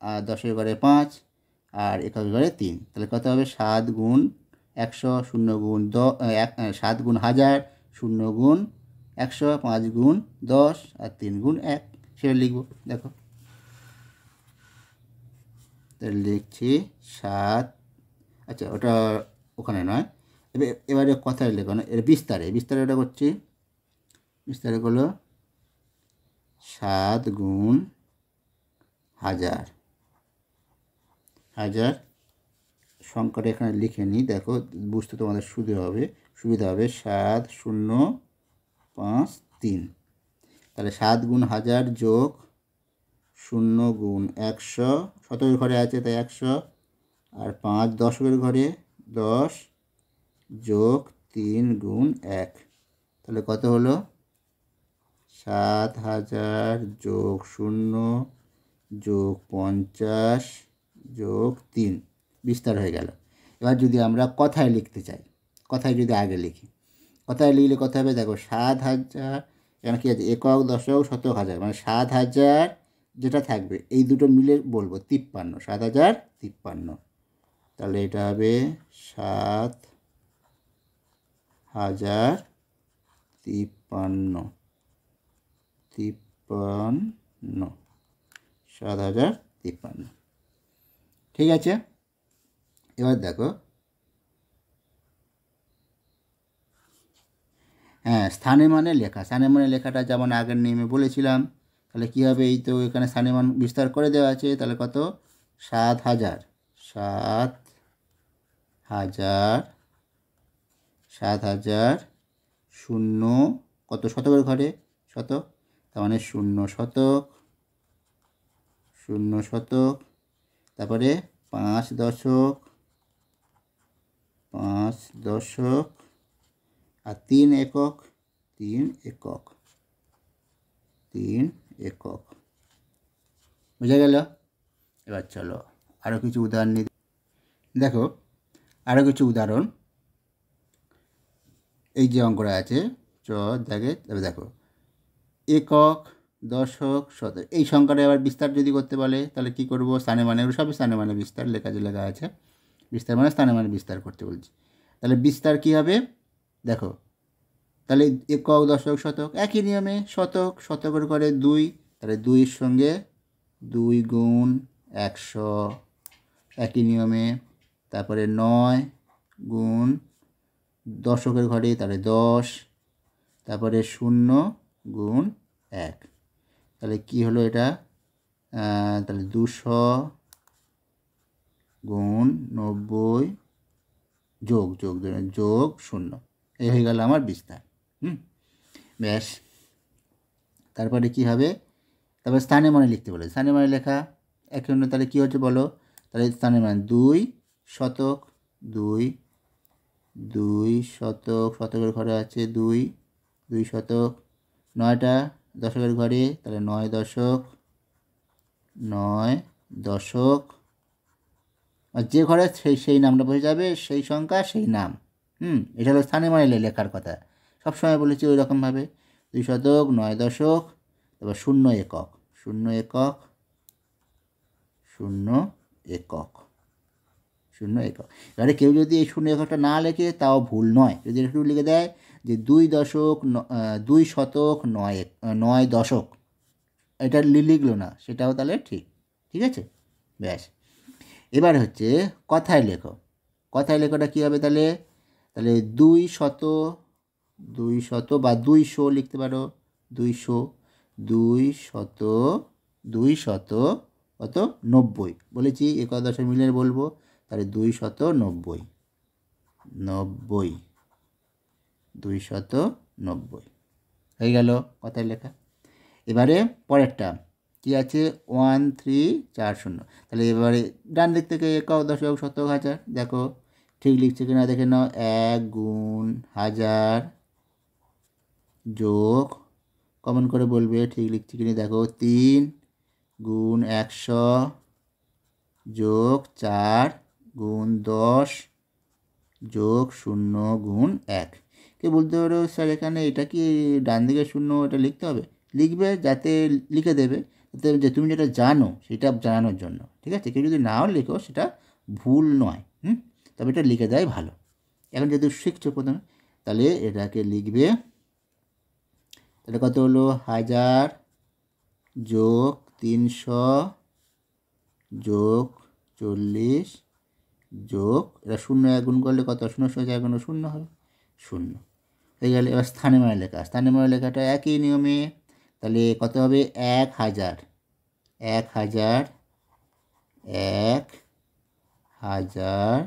আর 10-এর ঘরে 5, আর এককের ঘরে 3। তাহলে কত হবে? 7 গুণ 100, 0 গুণ 7 গুণ 1000, 0 গুণ 100, 5 গুণ 10, আর 3 গুণ 1। সেটা লিখবো, দেখো তাহলে লিখছি 7। আচ্ছা, ওটা ওখানে নয়, এবারে কথায় লেখো না, এর বিস্তারে ওটা করছি। বিস্তারে হলো 7 গুণ 1000, সংখ্যাটা এখানে লিখে নিই, দেখো বুঝতে তোমাদের সুবিধা হবে 7053। তাহলে 7 গুণ 1000 যোগ 0 গুণ 100, শতকের ঘরে আছে তাই 100, আর 5 দশকের ঘরে 10 যোগ 3 গুণ 1। তাহলে কত হলো? 7000 যোগ 0 যোগ 50 যোগ 3, বিস্তার হয়ে গেল। এবার যদি আমরা কথায় লিখতে চাই, কথায় যদি আগে লিখি, কথায় লিখলে কত হবে? দেখো 7000, এখানে কী আছে? একক, দশক, শতক, হাজার, মানে 7000 যেটা থাকবে এই দুটো মিলে বলবো 53, 7053। তাহলে এটা হবে 7053, 7053। ঠিক আছে? এবার দেখো, হ্যাঁ, স্থানের মানে লেখা, স্থানের মানে লেখাটা যেমন আগের নিয়মে বলেছিলাম। তাহলে কী হবে? এই তো এখানে স্থানের মান বিস্তার করে দেওয়া আছে, তাহলে কত? 7000, 7000, 0 কত? শতকের ঘরে শতক, তার মানে 0 শতক, 0 শতক, তারপরে 5 দশক, 5 দশক, আর 3 একক, 3 একক, 3 একক। বুঝা গেল? এবার চলো আরও কিছু উদাহরণ নিই। দেখো আরও কিছু উদাহরণ, এই যে অঙ্কটা আছে দেখে, তবে দেখো একক, দশক, শতক, এই সংখ্যাটা এবার বিস্তার যদি করতে বলে তাহলে কি করব? স্থানে মানে, সবই স্থানে মানে বিস্তার লেখা আছে, বিস্তার মানে স্থানে মানে বিস্তার করতে বলছি। তাহলে বিস্তার কি হবে? দেখো তাহলে একক, দশক, শতক একই নিয়মে, শতকের ঘরে 2, তাহলে 2-এর সঙ্গে 2 গুণ 100, একই নিয়মে। তারপরে 9 গুণ দশকের ঘরে, তাহলে 10, তারপরে 0 গুণ 1। তাহলে কি হলো এটা? তাহলে 200 গুণ 90 যোগ 0, এই হয়ে গেল আমার বিস্তার। ব্যাস। তারপরে কি হবে? তারপরে স্থানে মানে লিখতে বলে, স্থানে মানে লেখা এখন, তাহলে কী হচ্ছে বলো? তাহলে স্থানে মানে 2 শতক, 2 শতক, শতকের ঘরে আছে 2 শতক, 9টা দশকের ঘরে, তাহলে 9 দশক, 9 দশক, আর যে ঘরে সেই নামটা বসে যাবে, সেই সংখ্যা সেই নাম। এটা হলো স্থানে মানে লেখার কথা, সবসময় বলেছি ওই রকমভাবে। 2 শতক, 9 দশক, তারপর 0 একক, 0 একক, 0 একক, 0 একক। এবারে কেউ যদি এই 0 এককটা না লেখে তাও ভুল নয়, যদি একটু লিখে দেয় যে 2 দশক, 2 শতক, 9 দশক, এটা লিখলো না, সেটাও তাহলে ঠিক আছে। ব্যাস। এবার হচ্ছে কথায় লেখো, কথায় লেখোটা কী হবে? তাহলে 200 বা 200 লিখতে পারো, 200, 290 বলেছি, একক দশক মিলে বলবো, তাহলে 290, 290 হয়ে গেল কথায় লেখা। এবারে পরেরটা কী আছে? 1340। তাহলে এবারে ডান দিক থেকে একক, দশক, শতক, হাজার, দেখো ঠিক লিখছে কিনা দেখে নাও। 1 গুণ 1000 যোগ কমেন্ট করে বলবে ঠিক লিখছি কিনা। দেখো 3 গুণ 100 যোগ 4 গুণ 10 যোগ 0 গুণ 1। কে বলতে পারো স্যার এখানে এটা কি ডান দিকে 0 এটা লিখতে হবে? লিখবে, যাতে লিখে দেবে যাতে যে তুমি যেটা জানো সেটা জানানোর জন্য, ঠিক আছে? কেউ যদি নাও লিখো সেটা ভুল নয়, তবে এটা লিখে দেয় ভালো। এখন যেহেতু শিখছো প্রথমে, তাহলে এটাকে লিখবে। তাহলে কত হলো? 1000 যোগ 300 যোগ 40 যোগ, এটা 0 1 গুণ করলে কত? 0 0 1 গুণ 0 হবে, 0 হয়ে গেলে। এবার স্থানীয় মানে লেখা, স্থানীয় মানে লেখাটা একই নিয়মে। তাহলে কত হবে? 1000 1000 1000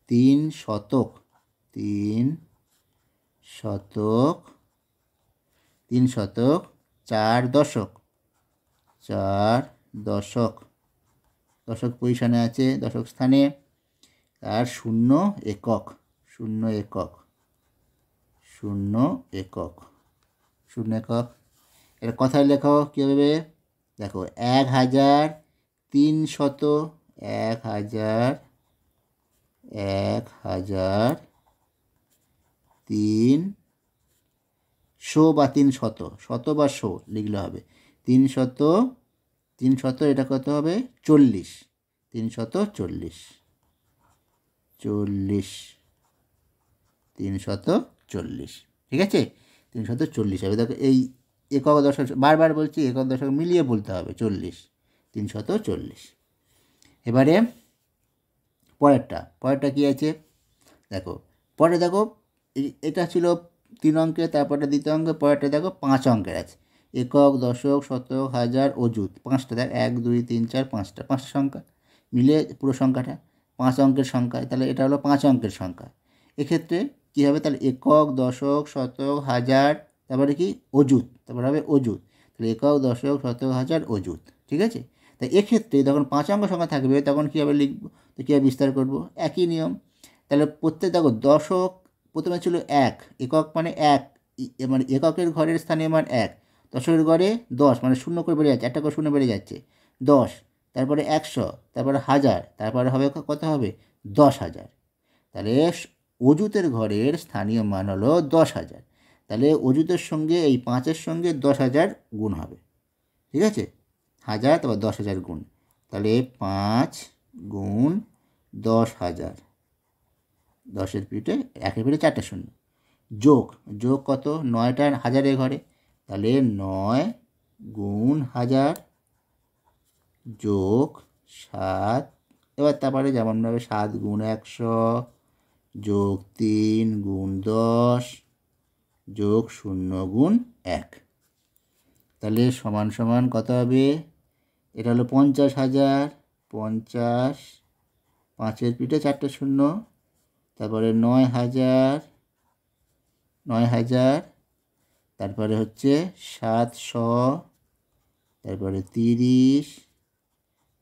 3 শতক 3 শতক 3 শতক 4 দশক 4 দশক, দশক পজিশনে আছে, দশক স্থানে। আর 0 একক 0 একক 0 একক 0 একক। এটা কথায় লেখো কীভাবে? দেখো 1300 1000 300 বা 300 শত বা 100 লিখলে হবে। 300 এটা কত হবে? 40 340 340, ঠিক আছে? 340 হবে। দেখো এই একক দশক, বারবার বলছি একক দশক মিলিয়ে বলতে হবে। 40 340। এবারে পরেরটা কী আছে দেখো। পরে দেখো এটা ছিল 3 অঙ্কের, তারপরে দ্বিতীয় অঙ্কের, পরেরটা দেখো 5 অঙ্কের আছে। একক দশক শতক হাজার অযুত, 5টা। দেখ 1 2 3 4 5টা সংখ্যা মিলে পুরো সংখ্যাটা 5 অঙ্কের সংখ্যা। তাহলে এটা হলো 5 অঙ্কের সংখ্যা। এক্ষেত্রে কী হবে? তাহলে একক দশক শতক হাজার, তারপরে কি? অযুত, তারপরে হবে অযুত। তাহলে একক দশক শতক হাজার অযুত, ঠিক আছে? তাই এক্ষেত্রে যখন 5 অঙ্ক সংখ্যা থাকবে তখন কীভাবে লিখব? তো কীভাবে বিস্তার করব? একই নিয়ম। তাহলে প্রত্যেক দেখো দশক প্রথমে ছিল 1, একক মানে 1, মানে এককের ঘরের স্থানীয় মান 1, দশকের ঘরে 10 মানে 0 করে বেড়ে যাচ্ছে, একটা করে 0 বেড়ে যাচ্ছে 10, তারপরে 100, তারপরে 1000, তারপরে হবে কত হবে? 10,000। তাহলে অযুতের ঘরের স্থানীয় মান হলো 10,000। তাহলে অযুতের সঙ্গে এই 5-এর সঙ্গে 10,000 গুণ হবে, ঠিক আছে? 1000 তারপর 10,000 গুণ, তাহলে 5 গুণ 10,000, 10-এর পিঠে 1-এর পিঠে 4টে শূন্য, যোগ কত? 9টা 1000-এর ঘরে, তাহলে 9 গুণ 1000 যোগ 7। এবার তারপরে যেমনভাবে 7 গুণ 100 যোগ 3 গুণ 10 যোগ 0 গুণ 1। তাহলে সমান সমান কত হবে? এটা হলো 50,000, 50, 5-এর পিঠে 4টে শূন্য, তারপরে 9,000, তারপরে হচ্ছে 700, তারপরে 30,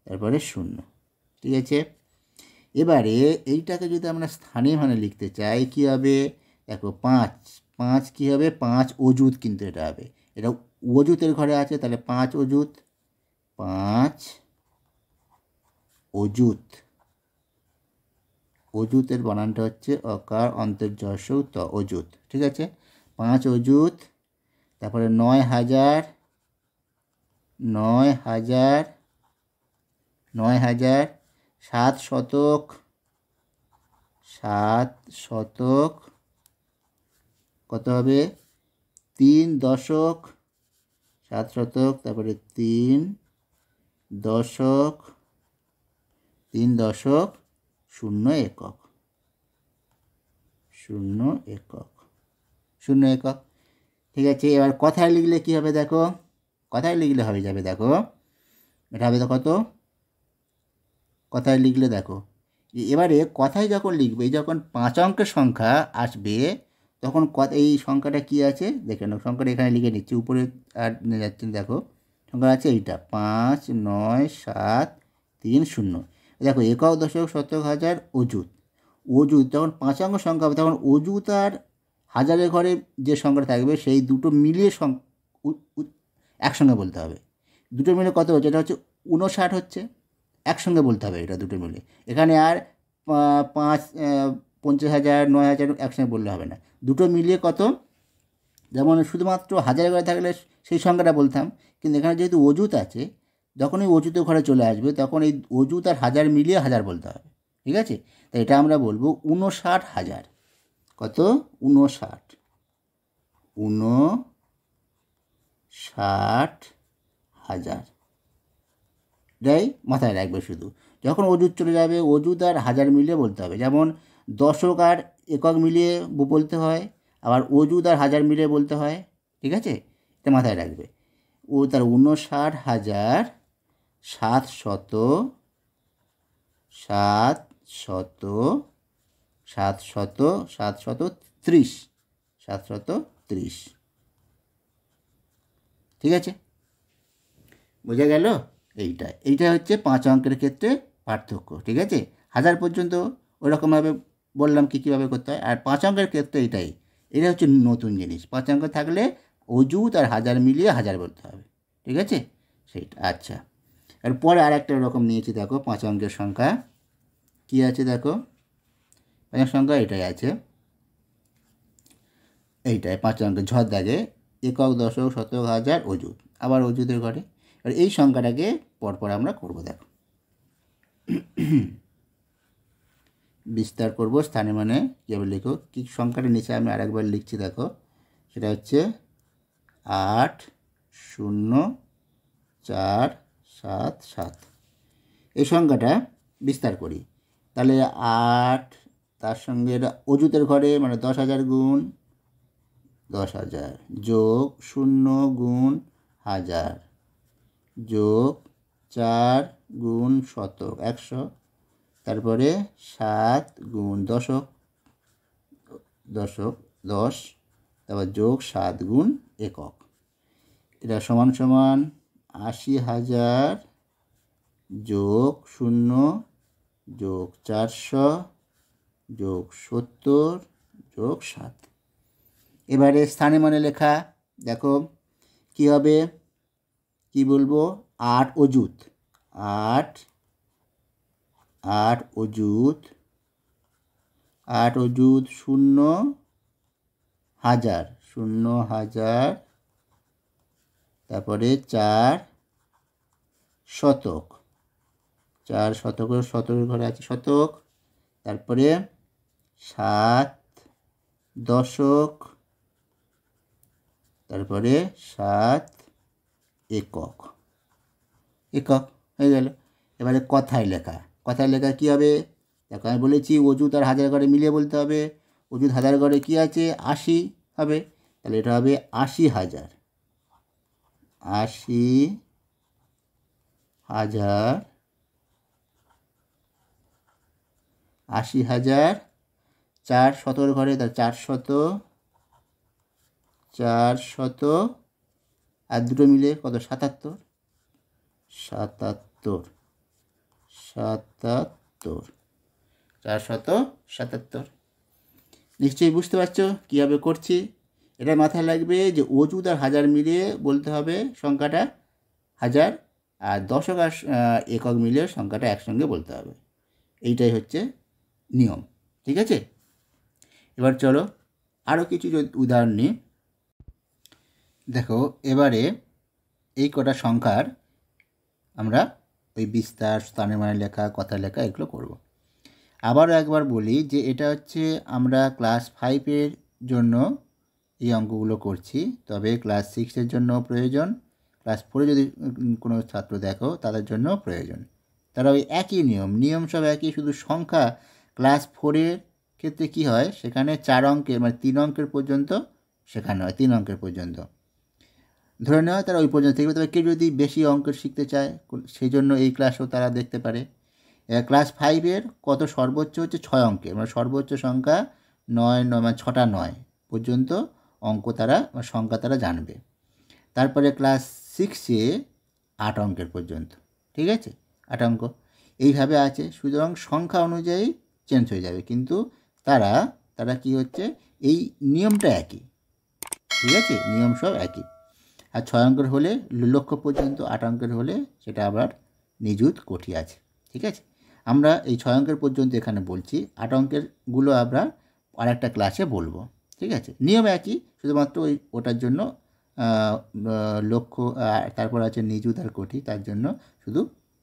তারপরে 0, ঠিক আছে? এবারে এইটাকে যদি আমরা স্থানীয় মানে লিখতে চাই কী হবে? দেখো 5 কী হবে? 5 অযুত, কিন্তু এটা হবে, এটা অযুতের ঘরে আছে, তাহলে 5 অযুত, 5 অযুত। অযুতের বানানটা হচ্ছে অকার অন্তর্জস্ব ত, অযুত, ঠিক আছে? 5 অযুত, তারপরে 9,000, 7 শতক, 7 শতক কত হবে? 3 দশক, 7 শতক, তারপরে 3 দশক, 0 একক, 0 একক, 0 একক, ঠিক আছে? এবার কথায় লিখলে কী হবে? দেখো কথায় লিখলে হয়ে যাবে, দেখো এটা হবে তো কত? কথায় লিখলে দেখো, এবারে কথায় যখন লিখবে, যখন 5 অঙ্কের সংখ্যা আসবে তখন এই সংখ্যাটা কী আছে দেখে নাও। সংখ্যাটা এখানে লিখে নিচ্ছি, উপরে আর নিয়ে যাচ্ছেন। দেখো সংখ্যা আছে এইটা 5 9 7 3 0। দেখো একক দশক শতক হাজার অযুত, যখন 5 অঙ্ক সংখ্যা হবে তখন অযুত আর হাজারের ঘরে যে সংখ্যাটা থাকবে সেই দুটো মিলিয়ে একসঙ্গে বলতে হবে। দুটো মিলে কত হচ্ছে? এটা হচ্ছে 59 হচ্ছে, একসঙ্গে বলতে হবে এটা দুটো মিলে। এখানে আর 5, 50,000, 9,000 একসঙ্গে বললে হবে না। দুটো মিলিয়ে কত? যেমন শুধুমাত্র হাজারের ঘরে থাকলে সেই সংখ্যাটা বলতাম, কিন্তু এখানে যেহেতু অযুত আছে, যখন এই অযুতের ঘরে চলে আসবে তখন এই অযুত আর হাজার মিলিয়ে হাজার বলতে হবে। ঠিক আছে? তাই এটা আমরা বলবো 59,000। কত? 59, 59,000। এটাই মাথায় রাখবে শুধু। যখন অযুত চলে যাবে, অযুত আর হাজার মিলিয়ে বলতে হবে। যেমন দশক আর একক মিলিয়ে বলতে হয়, আবার অযুত আর হাজার মিলিয়ে বলতে হয়। ঠিক আছে? এটা মাথায় রাখবে। তার 59,730। ঠিক আছে? বোঝা গেল? এইটা হচ্ছে 5 অঙ্কের ক্ষেত্রে পার্থক্য। ঠিক আছে? হাজার পর্যন্ত ওরকমভাবে বললাম কীভাবে করতে হয়, আর 5 অঙ্কের ক্ষেত্রে এটা হচ্ছে নতুন জিনিস। 5 অঙ্ক থাকলে অযুত আর হাজার মিলিয়ে হাজার বলতে হবে। ঠিক আছে? সেইটা। আচ্ছা, এরপরে আর একটা রকম নিয়েছি, দেখো 5 অঙ্কের সংখ্যা কী আছে। দেখো 5 অঙ্কের সংখ্যা এটাই আছে, এইটাই 5 অঙ্কের ঝড় দাগে একক, দশক, শতক, হাজার, অযুত, আবার অযুতের ঘরে। আর এই সংখ্যাটাকে পরপর আমরা করব। দেখো বিস্তার করব, স্থানে মানে কীভাবে লিখো, কী সংখ্যাটা নিচে আমি আরেকবার লিখছি। দেখো সেটা হচ্ছে 80477। এই সংখ্যাটা বিস্তার করি, তাহলে 8 তার সঙ্গে অযুতের ঘরে মানে 10,000 গুণ 10,000 যোগ 0 গুণ 1000 যোগ 4 গুণ শতক 100, তারপরে 7 গুণ দশক 10, তারপর যোগ 7 গুণ একক। এটা সমান সমান 80,000 যোগ 0 যোগ 400 যোগ 70 যোগ 7। এবারে স্থানে মানে লেখা। দেখো কী হবে, কি বলবো? 8 অযুত, 8 অযুত 0,000, তারপরে 4 শতক, 4 শতকের শতকের ঘরে আছে শতক, তারপরে 7 দশক, তারপরে 7 একক হয়ে গেল। এবারে কথায় লেখা কী হবে? দেখো আমি বলেছি অযুত আর হাজার ঘরে মিলিয়ে বলতে হবে। অযুত হাজার ঘরে কী আছে? 80 হবে, তাহলে এটা হবে 80,000। 80,000 4 শতকের ঘরে, তার 400 আর দুটো মিলে কত? 77। 477। নিশ্চয়ই বুঝতে পারছো কীভাবে করছি। এটা মাথায় লাগবে যে অযুত আর হাজার মিলিয়ে বলতে হবে সংখ্যাটা হাজার, আর দশক আর একক মিলিয়ে সংখ্যাটা একসঙ্গে বলতে হবে। এইটাই হচ্ছে নিয়ম। ঠিক আছে? এবার চলো আরও কিছু উদাহরণ নিই। দেখো এবারে এই কটা সংখ্যার আমরা ওই বিস্তার, স্থানে মানে লেখা, কথা লেখা এগুলো করব। আবারও একবার বলি যে এটা হচ্ছে আমরা ক্লাস 5-এর জন্য এই অঙ্কগুলো করছি, তবে ক্লাস 6-এর জন্য প্রয়োজন, ক্লাস 4-এ যদি কোনো ছাত্র দেখো তাদের জন্য প্রয়োজন। তারা ওই একই নিয়ম সব একই, শুধু সংখ্যা ক্লাস 4-এর ক্ষেত্রে কি হয়, সেখানে 4 অঙ্কের মানে 3 অঙ্কের পর্যন্ত শেখানো হয়, 3 অঙ্কের পর্যন্ত ধরে নেওয়া তারা ওই পর্যন্ত থাকবে। তবে কেউ যদি বেশি অঙ্কের শিখতে চায় সেই জন্য এই ক্লাসও তারা দেখতে পারে। ক্লাস 5-এর কত সর্বোচ্চ হচ্ছে 6 অঙ্কের, মানে সর্বোচ্চ সংখ্যা 9 মানে 6টা 9 পর্যন্ত অঙ্ক তারা সংখ্যা তারা জানবে। তারপরে ক্লাস 6-এ 8 অঙ্কের পর্যন্ত। ঠিক আছে? 8 অঙ্ক এইভাবে আছে। সুতরাং সংখ্যা অনুযায়ী চেঞ্জ হয়ে যাবে, কিন্তু তারা তারা কি হচ্ছে, এই নিয়মটা একই, ঠিক আছে, নিয়ম সব একই। আর 6 অঙ্কের হলে লক্ষ পর্যন্ত, 8 অঙ্কের হলে সেটা আবার নিযুত কোটি আছে, ঠিক আছে। আমরা এই 6 অঙ্কের পর্যন্ত এখানে বলছি, 8 অঙ্কেরগুলো আমরা আরেকটা ক্লাসে বলবো, ঠিক আছে। নিয়ম একই, শুধুমাত্র ওটার জন্য লক্ষ, তারপর আছে নিযুত আর কোটি, তার জন্য শুধু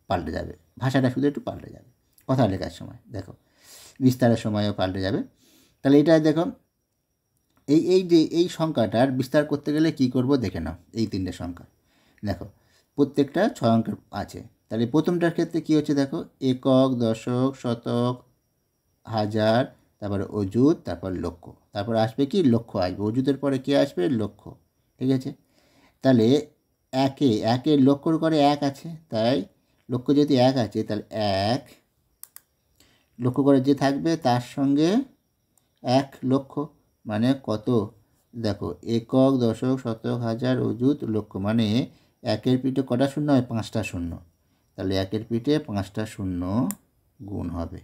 পাল্টে যাবে, ভাষাটা শুধু একটু পাল্টে যাবে কথা লেখার সময়, দেখো বিস্তারের সময়ও পাল্টে যাবে। তাহলে এটা দেখো, এই সংখ্যাটার বিস্তার করতে গেলে কি করব দেখে নাও। এই 3টে সংখ্যা দেখো, প্রত্যেকটা 6 অঙ্কের আছে। তাহলে প্রথমটার ক্ষেত্রে কি হচ্ছে দেখো, একক, দশক, শতক, হাজার, তারপরে অযুত, তারপর লক্ষ, তারপর আসবে কি লক্ষ আসবে, অযুতের পরে কে আসবে লক্ষ, ঠিক আছে। তাহলে একে লক্ষর করে 1 আছে, তাই লক্ষ যদি 1 আছে, তাহলে 1 লক্ষ করে যে থাকবে তার সঙ্গে 1 লক্ষ, মানে কত দেখো, একক, দশক, শতক, হাজার, অযুত, লক্ষ, মানে 1-এর পিঠে কটা শূন্য হয়, 5টা শূন্য। তাহলে 1-এর পিঠে 5টা শূন্য গুণ হবে,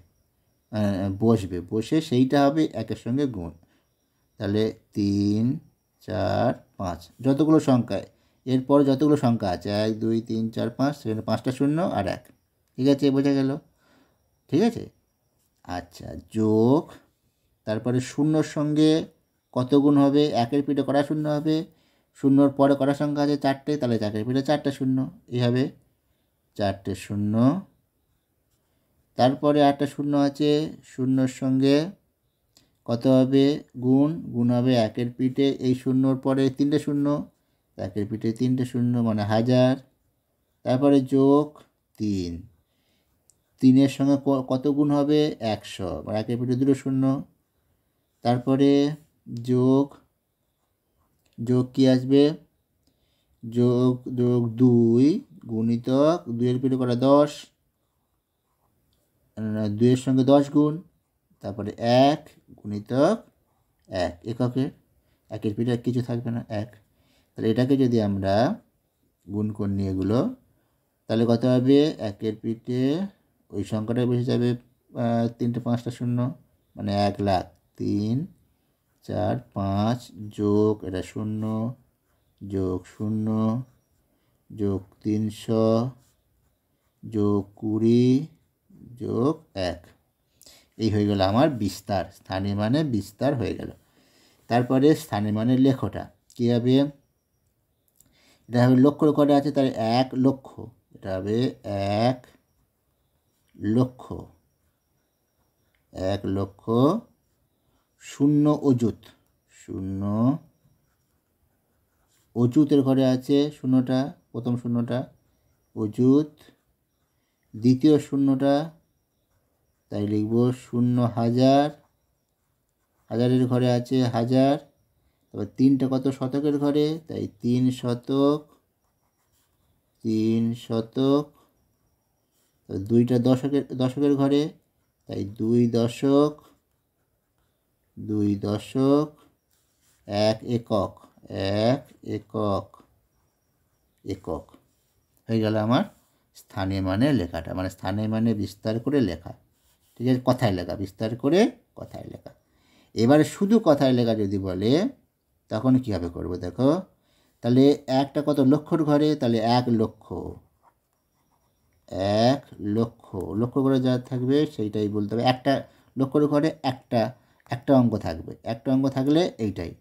বসে সেইটা হবে 1-এর সঙ্গে গুণ। তাহলে 3, 4, 5 যতগুলো সংখ্যায়, এরপর যতগুলো সংখ্যা আছে 1, 2, 3, 4, 5, সেখানে 5টা শূন্য আর 1, ঠিক আছে, বোঝা গেল, ঠিক আছে। আচ্ছা, যোগ, তারপরে শূন্যর সঙ্গে কত গুণ হবে, 1-এর পিঠে কটা শূন্য হবে, শূন্যর পরে কটা সংখ্যা আছে 4টে, তাহলে 4-এর পিঠে 4টা শূন্য, এই হবে 4টে শূন্য। তারপরে 8টা শূন্য আছে, শূন্যর সঙ্গে কত হবে গুণ হবে 1-এর পিঠে, এই শূন্যর পরে 3টে শূন্য, 1-এর পিঠে 3টে শূন্য, মানে 1000। তারপরে যোগ 3, 3-এর সঙ্গে কত গুণ হবে 100, মানে 1-এর পিঠে 2টো শূন্য। তারপরে যোগ কি আসবে, যোগ 2 গুণিতক 2-এর পিঠে করা 10, 2-এর সঙ্গে 10 গুণ, তারপরে 1 গুণিতক 1 এককের, 1-এর পিঠে কিছু থাকবে না 1। তাহলে এটাকে যদি আমরা গুণ করে নিয়ে এগুলো, তাহলে কত হবে, 1-এর পিঠে ওই সংখ্যাটা বসে যাবে 3টে 5টা শূন্য, মানে 1,00,000, 3, 4, 5 যোগ এটা শূন্য, যোগ 0, যোগ 300, যোগ 20, যোগ 1, এই হয়ে গেল আমার বিস্তার, স্থানীয় মানে বিস্তার হয়ে গেল। তারপরে স্থানীয় মানে লেখটা কী হবে, এটা হবে লক্ষ করে আছে, তাহলে 1 লক্ষ, এটা হবে 1 লক্ষ, 1 লক্ষ, শূন্য অযুত, শূন্য অযুতের ঘরে আছে শূন্যটা, প্রথম শূন্যটা অযুত, দ্বিতীয় শূন্যটা তাই লিখব 0,000, হাজারের ঘরে আছে 1000, তারপর 3টা কত শতকের ঘরে, তাই 3 শতক, 3 শতক, 2টা দশকের ঘরে, তাই 2 দশক, 2 দশক, 1 একক, 1 একক, একক হয়ে গেল আমার স্থানীয় মানে লেখাটা, মানে স্থানীয় মানে বিস্তার করে লেখা, ঠিক আছে, কথায় লেখা, বিস্তার করে কথায় লেখা। এবারে শুধু কথায় লেখা যদি বলে তখন কীভাবে করবো দেখো, তাহলে একটা কত লক্ষর ঘরে, তাহলে 1 লক্ষ, 1 লক্ষ, লক্ষ করে যা থাকবে সেইটাই বলতে হবে। একটা লক্ষর ঘরে একটা অঙ্ক থাকবে, একটা অঙ্ক থাকলে এইটাই,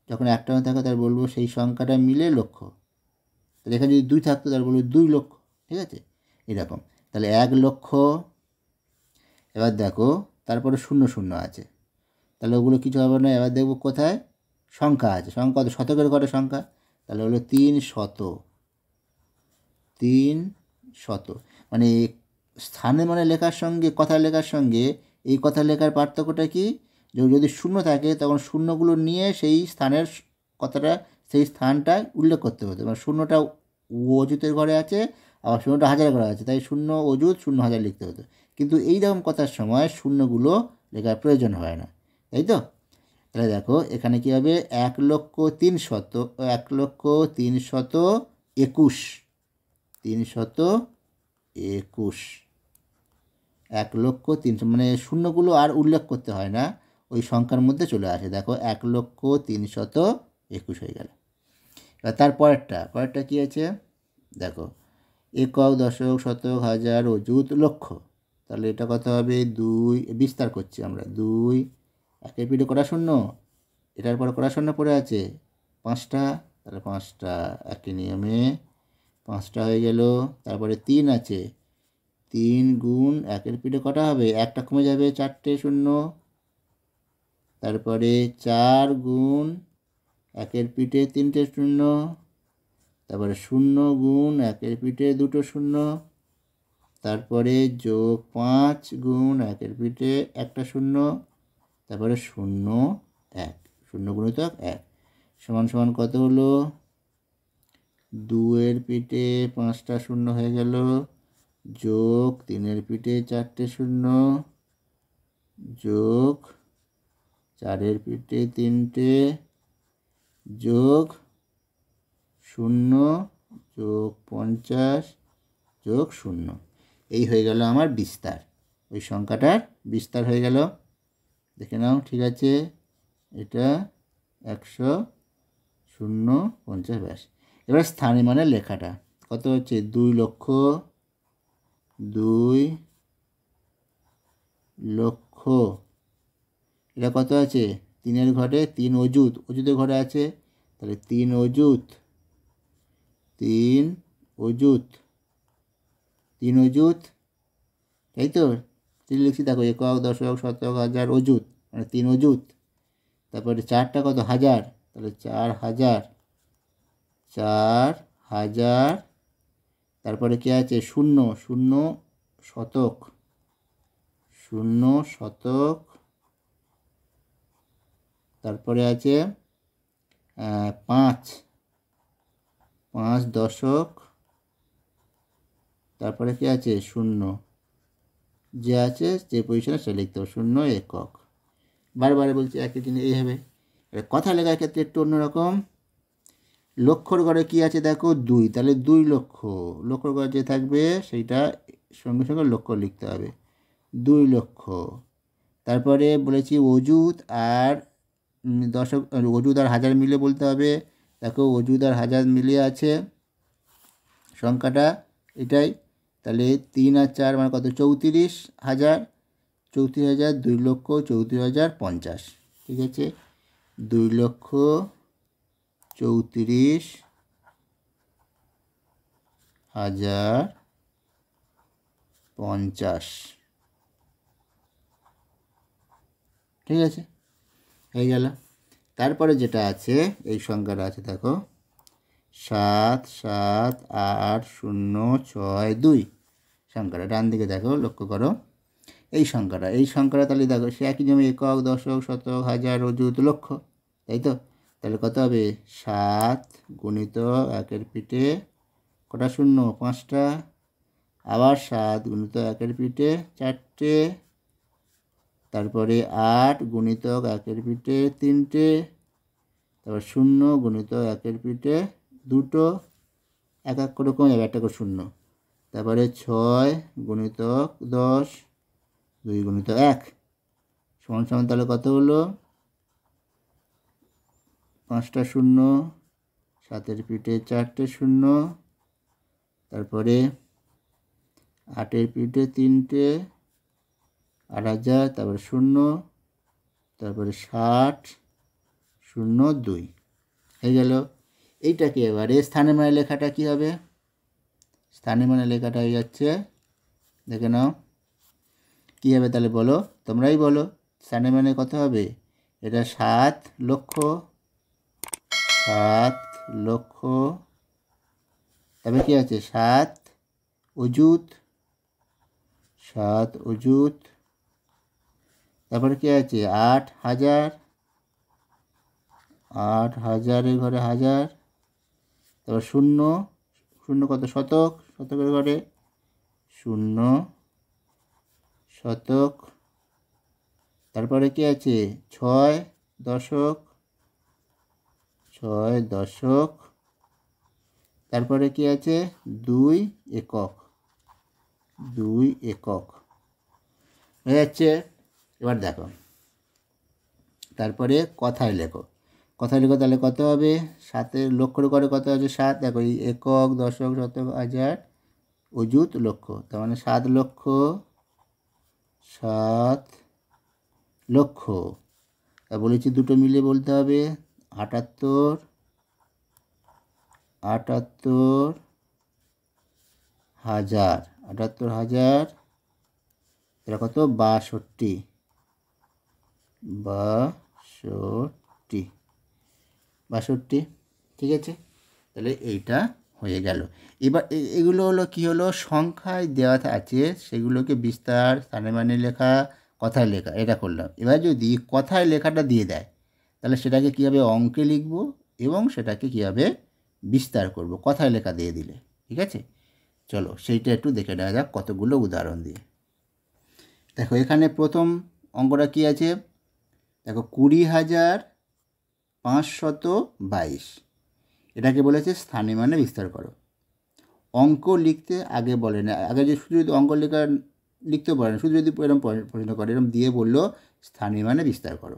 যখন একটা অঙ্ক থাকে তার বলবো সেই সংখ্যাটা মিলে লক্ষ, তাহলে এখানে যদি 2 থাকতো তার বলবো 2 লক্ষ, ঠিক আছে, এরকম। তাহলে 1 লক্ষ। এবার দেখো তারপরে 0 আছে, তাহলে ওগুলো কিছু হবে না। এবার দেখবো কোথায় সংখ্যা আছে, সংখ্যা কত শতকের ঘরে সংখ্যা, তাহলে হলো 3 শত, 3 শত, মানে স্থানে মানে লেখার সঙ্গে কথা লেখার সঙ্গে এই কথা লেখার পার্থক্যটা কি, যদি শূন্য থাকে তখন শূন্যগুলো নিয়ে সেই স্থানের কথাটা, সেই স্থানটায় উল্লেখ করতে হতো, মানে শূন্যটা অযুতের ঘরে আছে, আবার শূন্যটা হাজারের ঘরে আছে, তাই 0 অযুত 0 হাজার লিখতে হতো। কিন্তু এইরকম কথার সময় শূন্যগুলো লেখার প্রয়োজন হয় না, তাই তো। তাহলে দেখো এখানে কী হবে, 1 লক্ষ 3 শত, 1 লক্ষ 3 শত 21, 3 শত 21, 1 লক্ষ 300, মানে শূন্যগুলো আর উল্লেখ করতে হয় না, ওই সংখ্যার মধ্যে চলে আসে। দেখো 1,03,21 হয়ে গেল। এবার তার পরেরটা কী আছে দেখো, একক, দশক, শতক, হাজার, অযুত, লক্ষ। তাহলে এটা কত হবে? 2, বিস্তার করছি আমরা, 2 একের পিঠে কটা শূন্য, এটার পরে কটা শূন্য পড়ে আছে? 5টা, তাহলে 5টা একই নিয়মে 5টা হয়ে গেল। তারপরে 3 আছে, 3 গুণ একের পিঠে কটা হবে? একটা কমে যাবে, 4টে শূন্য। তারপরে 4 গুণ একের পিঠে 3টে শূন্য। তারপরে 0 গুণ একের পিঠে 2টো শূন্য। তারপরে যোগ 5 গুণ একের পিঠে একটা শূন্য। তারপরে 0, 1, 0 গুণিতক 1 সমান সমান কত হলো? 2-এর পিঠে 5টা শূন্য হয়ে গেল, যোগ 3-এর পিঠে 4টে শূন্য, যোগ 4-এর পিঠে 3টে, যোগ 0, যোগ 50, যোগ 0। এই হয়ে গেল আমার বিস্তার, ওই সংখ্যাটার বিস্তার হয়ে গেল। দেখে নাও, ঠিক আছে, এটা 100,050 ব্যাস। এবার স্থানীয় মানে লেখাটা কত হচ্ছে? 2 লক্ষ, 2 লক্ষ। এটা কত আছে? 3-এর ঘরে 3 অযুত, অযুতের ঘরে আছে, তাহলে 3 অযুত, 3 অযুত, 3 অযুত, তাই তো? লিখছি দেখো, একক, দশক, শতক, হাজার, অযুত, মানে 3 অযুত। তারপরে 4টা কত? হাজার, তাহলে 4,000, 4,000। তারপরে কি আছে? 0, 0 শতক, 0 শতক। তারপরে আছে 5, 5 দশক। তারপরে কি আছে? 0 যে আছে যে পজিশনে সে লিখতে হবে, 0 একক। বারবার বলছি একই জিনিস এইভাবে। কথা লেখার ক্ষেত্রে একটু অন্যরকম। লক্ষর ঘরে কি আছে দেখো? 2, তাহলে 2 লক্ষ। লক্ষর ঘরে যে থাকবে সেইটা সঙ্গে সঙ্গে লক্ষ লিখতে হবে, 2 লক্ষ। তারপরে বলেছি অযুত আর দশক, অযুত আর হাজার মিলে বলতে হবে। দেখো অযুত আর হাজার মিলে আছে সংখ্যাটা এটাই। তাহলে 3 আর 4 মানে কত? 34,000, 34,000, 2 লক্ষ 34,050। ঠিক আছে, 2 লক্ষ 34,050। ঠিক আছে, হয়ে গেল। তারপরে যেটা আছে এই সংখ্যাটা আছে দেখো, 7,7,8,0,6,2 সংখ্যাটা ডান দিকে দেখো, লক্ষ্য করো এই সংখ্যাটা তাহলে দেখো সে একই নিয়মে একক, দশক, শতক, হাজার, অযুত, লক্ষ, তাই তো? তাহলে কত হবে? 7 গুণিতক একের পিঠে কটা শূন্য? 5টা। আবার 7 গুণিতক একের পিঠে 4টে। তারপরে 8 গুণিতক একের পিঠে 3টে। তারপর 0 গুণিতক একের পিঠে 2টো, এক এক করে কমে যাবে, একটা করে 0। তারপরে 6 গুণিতক 10, 2 গুণিতক 1 সমান সমান তাহলে কত হলো? 5টা শূন্য, 7-এর পিঠে 4টে শূন্য, তারপরে 8-এর পিঠে 3টে, 8,000, তারপরে 0, তারপরে 60, 0, 2 হয়ে গেল। এইটাকে এবারে স্থানে মানে লেখাটা কী হবে? স্থানে মানে লেখাটা হয়ে যাচ্ছে, দেখে নাও কী হবে তাহলে বলো, তোমরাই বলো। স্থানে মানে কত হবে? এটা 7 লক্ষ, 7 লক্ষ। তারপরে কী আছে? 7 অযুত, 7 অযুত। তারপরে কী আছে? 8,000, 8,000-এর ঘরে হাজার। তারপর 0, 0 কত? শতক, শতকের ঘরে 0 শতক। তারপরে কি আছে? 6 দশক, 6 দশক। তারপরে কি আছে? 2 একক, 2 একক হয়ে যাচ্ছে। এবার দেখো তারপরে কথায় লেখো। কথায় লেখো তাহলে কত হবে? 7-এর লক্ষর ঘরে কত আছে? 7। দেখো এই একক, দশক, শতক, হাজার, অযুত, লক্ষ। তার মানে 7 লক্ষ, 7 লক্ষ। তা বলেছি দুটো মিলিয়ে বলতে হবে 78, 78,000, 78,000। এটা কত? 62, 62। ঠিক আছে, তাহলে এইটা হয়ে গেল। এবার এগুলো হলো কি হলো, সংখ্যায় দেওয়া আছে সেগুলোকে বিস্তার, স্থানে মানে লেখা, কথায় লেখা, এটা করলাম। এবার যদি কথায় লেখাটা দিয়ে দেয় তাহলে সেটাকে কীভাবে অঙ্কে লিখব এবং সেটাকে কীভাবে বিস্তার করব কথায় লেখা দিয়ে দিলে। ঠিক আছে, চলো সেইটা একটু দেখে নেওয়া যাক কতগুলো উদাহরণ দিয়ে। দেখো এখানে প্রথম অঙ্কটা কী আছে, দেখো 20,522। এটাকে বলেছে স্থানে মানে বিস্তার করো। অঙ্ক লিখতে আগে বলে না, আগে যে শুধু যদি অঙ্ক লেখা লিখতে পারে না, শুধু যদি এরকম প্রশ্ন করে, এরকম দিয়ে বললো স্থানে মানে বিস্তার করো।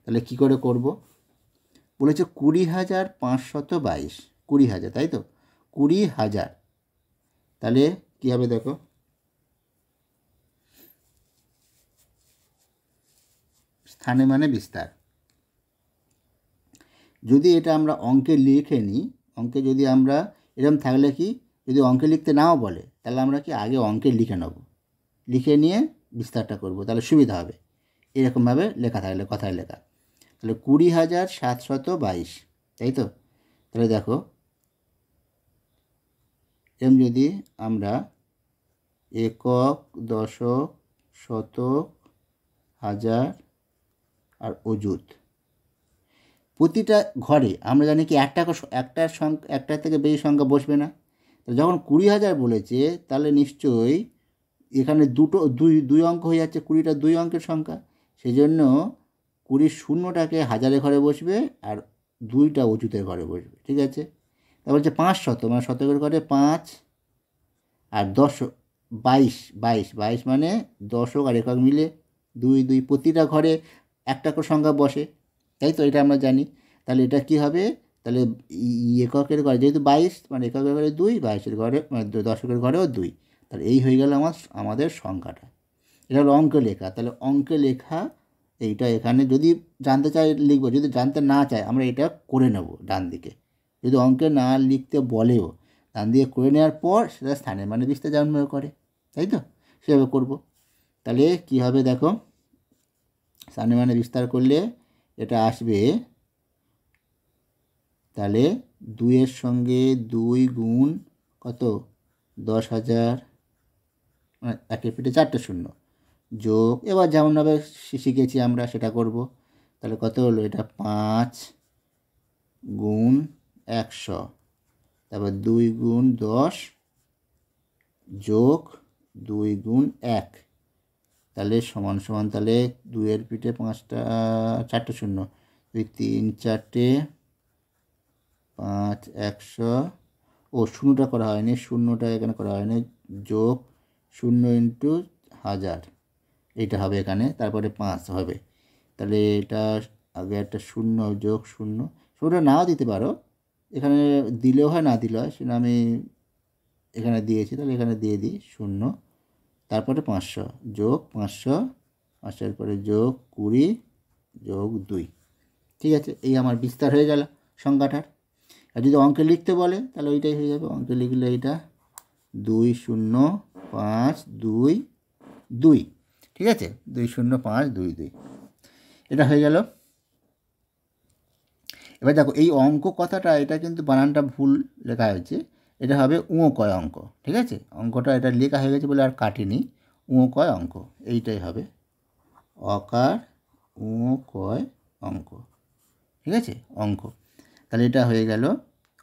তাহলে কি করে করব? বলেছে 20,522, 20,000, তাই তো? 20,000, তাহলে কী হবে দেখো, স্থানে মানে বিস্তার। যদি এটা আমরা অঙ্কে লিখে নিই, অঙ্কে যদি আমরা এরকম থাকলে কি, যদি অঙ্কে লিখতে নাও বলে তাহলে আমরা কি আগে অঙ্কে লিখে নেব, লিখে নিয়ে বিস্তারটা করব, তাহলে সুবিধা হবে। এরকমভাবে লেখা থাকলে কথায় লেখা। তাহলে 20,722, তাই তো? তাহলে দেখো এরকম যদি আমরা একক, দশক, শতক, হাজার আর অযুত, প্রতিটা ঘরে আমরা জানি কি একটার থেকে বেশি সংখ্যা বসবে না। যখন 20,000 বলেছে তাহলে নিশ্চয়ই এখানে দুই অঙ্ক হয়ে যাচ্ছে, 20টা 2 অঙ্কের সংখ্যা, সেই জন্য 20 শূন্যটাকে হাজারের ঘরে বসবে আর 2টা অযুতের ঘরে বসবে। ঠিক আছে, তারপর হচ্ছে 500, মানে শতকের ঘরে 5 আর 10, 22 মানে দশক আর একক মিলে 2, প্রতিটা ঘরে একটা করে সংখ্যা বসে, তাই তো? এটা আমরা জানি। তাহলে এটা কি হবে, তাহলে এককের ঘরে যেহেতু 22, মানে এককের ঘরে 2, 22-এর ঘরে মানে দশকের ঘরেও 2, তাহলে এই হয়ে গেল আমাদের সংখ্যাটা। এটা হলো অঙ্কে লেখা। তাহলে অঙ্কে লেখা এইটা এখানে যদি জানতে চাই লিখব, যদি জানতে না চাই আমরা এটা করে নেব ডান দিকে। যদি অঙ্কে না লিখতে বলেও ডান দিকে করে নেওয়ার পর সেটা স্থানে মানে বিস্তার যেমন করে, তাই তো? সেভাবে করব। তাহলে কি হবে দেখো, স্থানে মানে বিস্তার করলে এটা আসবে, তাহলে 2-এর সঙ্গে 2 গুণ কত? 10,000, মানে একের পিঠে 4টে শূন্য, যোগ, এবার যেমনভাবে শিখেছি আমরা সেটা করব। তাহলে কত হলো? এটা 5 গুণ 100, তারপর 2 গুণ 10 যোগ 2 গুণ 1, তাহলে সমান সমান, তাহলে 2-এর পিঠে 4টে শূন্য, 2, 3, 4টে, 5, 100, শূন্যটা করা হয়নি, শূন্যটা এখানে করা হয়নি, যোগ 0 × 1000, এইটা হবে এখানে, তারপরে 5 হবে। তাহলে এটা আগে একটা 0 যোগ 0, শূন্যটা নাও দিতে পারো, এখানে দিলেও হয় না দিলেও হয়, সেটা আমি এখানে দিয়েছি, তাহলে এখানে দিয়ে দিই 0, তারপরে 500 যোগ 500, 500-এর পরে যোগ 20 যোগ 2। ঠিক আছে, এই আমার বিস্তার হয়ে গেল সংখ্যাটার। আর যদি অঙ্কে লিখতে বলে তাহলে ওইটাই হয়ে যাবে, অঙ্কে লিখলে এইটা 20522, ঠিক আছে, 20522, এটা হয়ে গেল। এবার দেখো এই অঙ্ক কথাটা, এটা কিন্তু বানানটা ভুল লেখা হয়েছে, এটা হবে কয় অঙ্ক। ঠিক আছে, অঙ্কটা এটা লেখা হয়ে গেছে বলে আর কাটিনি, কয় অঙ্ক, এইটাই হবে অকার কয় অঙ্ক। ঠিক আছে, অঙ্ক। তাহলে এটা হয়ে গেল,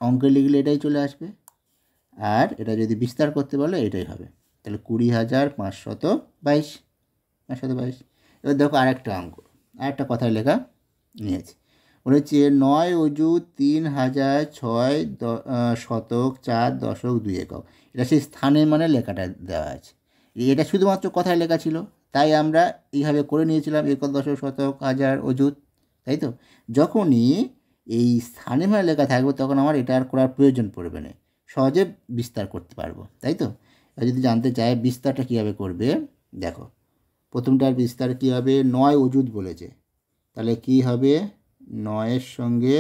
অঙ্কে লিখলে এটাই চলে আসবে, আর এটা যদি বিস্তার করতে বলে এটাই হবে। তাহলে 20,522, 522। এবার দেখো আরেকটা অঙ্ক, আরেকটা কথায় লেখা নিয়েছি, বলেছে 9 অযুত 3,006 শতক 4 দশক 2 একক। এটা সেই স্থানে মানে লেখাটা দেওয়া আছে। এটা শুধুমাত্র কথায় লেখা ছিল, তাই আমরা এইভাবে করে নিয়েছিলাম একক, দশক, শতক, হাজার, অযুত, তাই তো। যখনই এই স্থানে মানে লেখা থাকবে তখন আমার এটা আর করার প্রয়োজন পড়বে না, সহজে বিস্তার করতে পারবো, তাই তো। আর যদি জানতে চাই বিস্তারটা কীভাবে করবে, দেখো প্রথমটার বিস্তার কী হবে, 9 অযুত বলেছে, তাহলে কি হবে, 9-এর সঙ্গে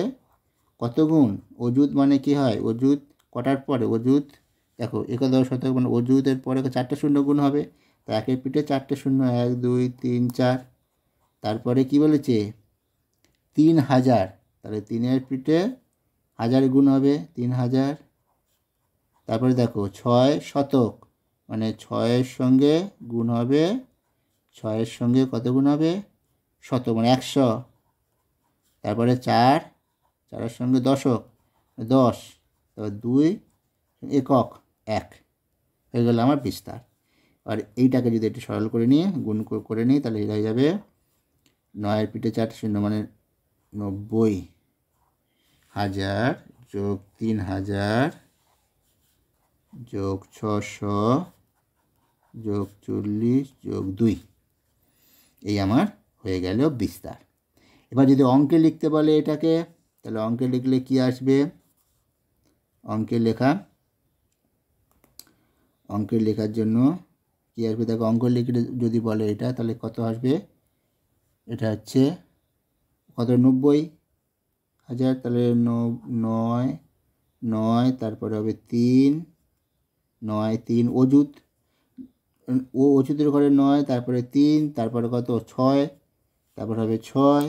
কত গুণ, অযুত মানে কি হয়, অযুত কটার পরে অযুত, দেখো একাদশ শতক মানে অযুতের পরে 4টে শূন্য গুণ হবে, তো একের পিঠে 4টে শূন্য, 1 2 3 4, তারপরে কি বলেছে 3000, তাহলে 3-এর পিঠে 1000 গুণ হবে 3000, তারপরে দেখো 6 শতক মানে 6-এর সঙ্গে গুণ হবে, 6-এর সঙ্গে কত গুণ হবে, শতক মানে 100, তারপরে 4-এর সঙ্গে দশক 10, তারপর 2 একক 1, হয়ে গেল আমার বিস্তার। আর এইটাকে যদি একটু সরল করে নিয়ে গুণ করে নিই তাহলে এটা হয়ে যাবে 9-এর পিঠে 4 শূন্য মানে 90,000 যোগ 3000 যোগ 600 যোগ 40 যোগ 2, এই আমার হয়ে গেল বিস্তার। এবার যদি অঙ্কে লিখতে বলে এটাকে, তাহলে অঙ্কে লিখলে কি আসবে, অঙ্কে লেখার জন্য কী আসবে, দেখো অঙ্ক লিখলে যদি বলে এটা তাহলে কত আসবে, এটা হচ্ছে কত 90,000, তাহলে 9, তারপরে হবে 3, 9 3 অযুত, অযুতের ঘরে 9, তারপরে 3, তারপরে কত 6, তারপর হবে 6,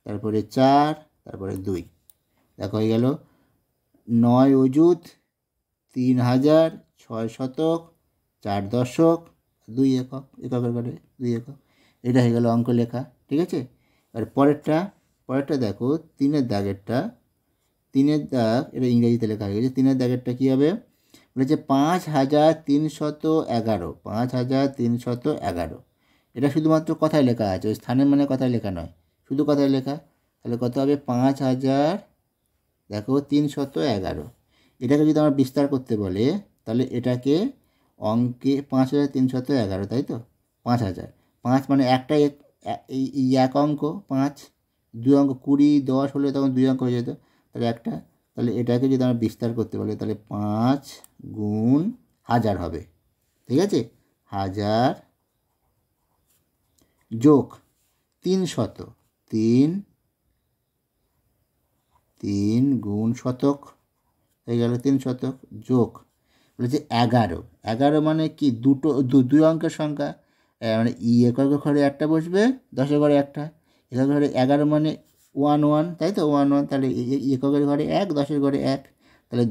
তারপরে 4, তারপরে 2, দেখো হয়ে গেল 9 অযুত, 3000, 6 শতক, 4 দশক, 2 একক, এককের ঘরে 2 একক, এটা হয়ে গেল অঙ্ক লেখা, ঠিক আছে। আর পরেরটা দেখো 3-এর দাগেরটা, 3-এর দাগ এটা ইংরেজিতে লেখা হয়ে গেছে, 3-এর দাগেরটা কী হবে বলেছে 5311, 5311, এটা শুধুমাত্র কথায় লেখা আছে, ওই স্থানের মানে কথায় লেখা নয়, শুধু কথায় লেখা, তাহলে কত হবে 5000, দেখো 311, এটাকে যদি আমরা বিস্তার করতে বলে তাহলে এটাকে অঙ্কে 5311, তাই তো 5000, 5 মানে একটা এই এক অঙ্ক 5, 2 অঙ্ক 20 10 হলে তখন 2 অঙ্ক হয়ে যেত, তাহলে একটা, তাহলে এটাকে যদি আমরা বিস্তার করতে বলি তাহলে 5 গুণ 1000 হবে, ঠিক আছে, 1000 যোগ 300, 3 গুণ শতক হয়ে গেল 3 শতক, যোগ বলেছে 11 মানে কি, দুই অঙ্কের সংখ্যা, মানে একক ঘরে একটা বসবে, দশের ঘরে একটা, একক ঘরে 11 মানে 1 1, তাই তো 1 1, তাহলে এককের ঘরে 1, দশের ঘরে 1, তাহলে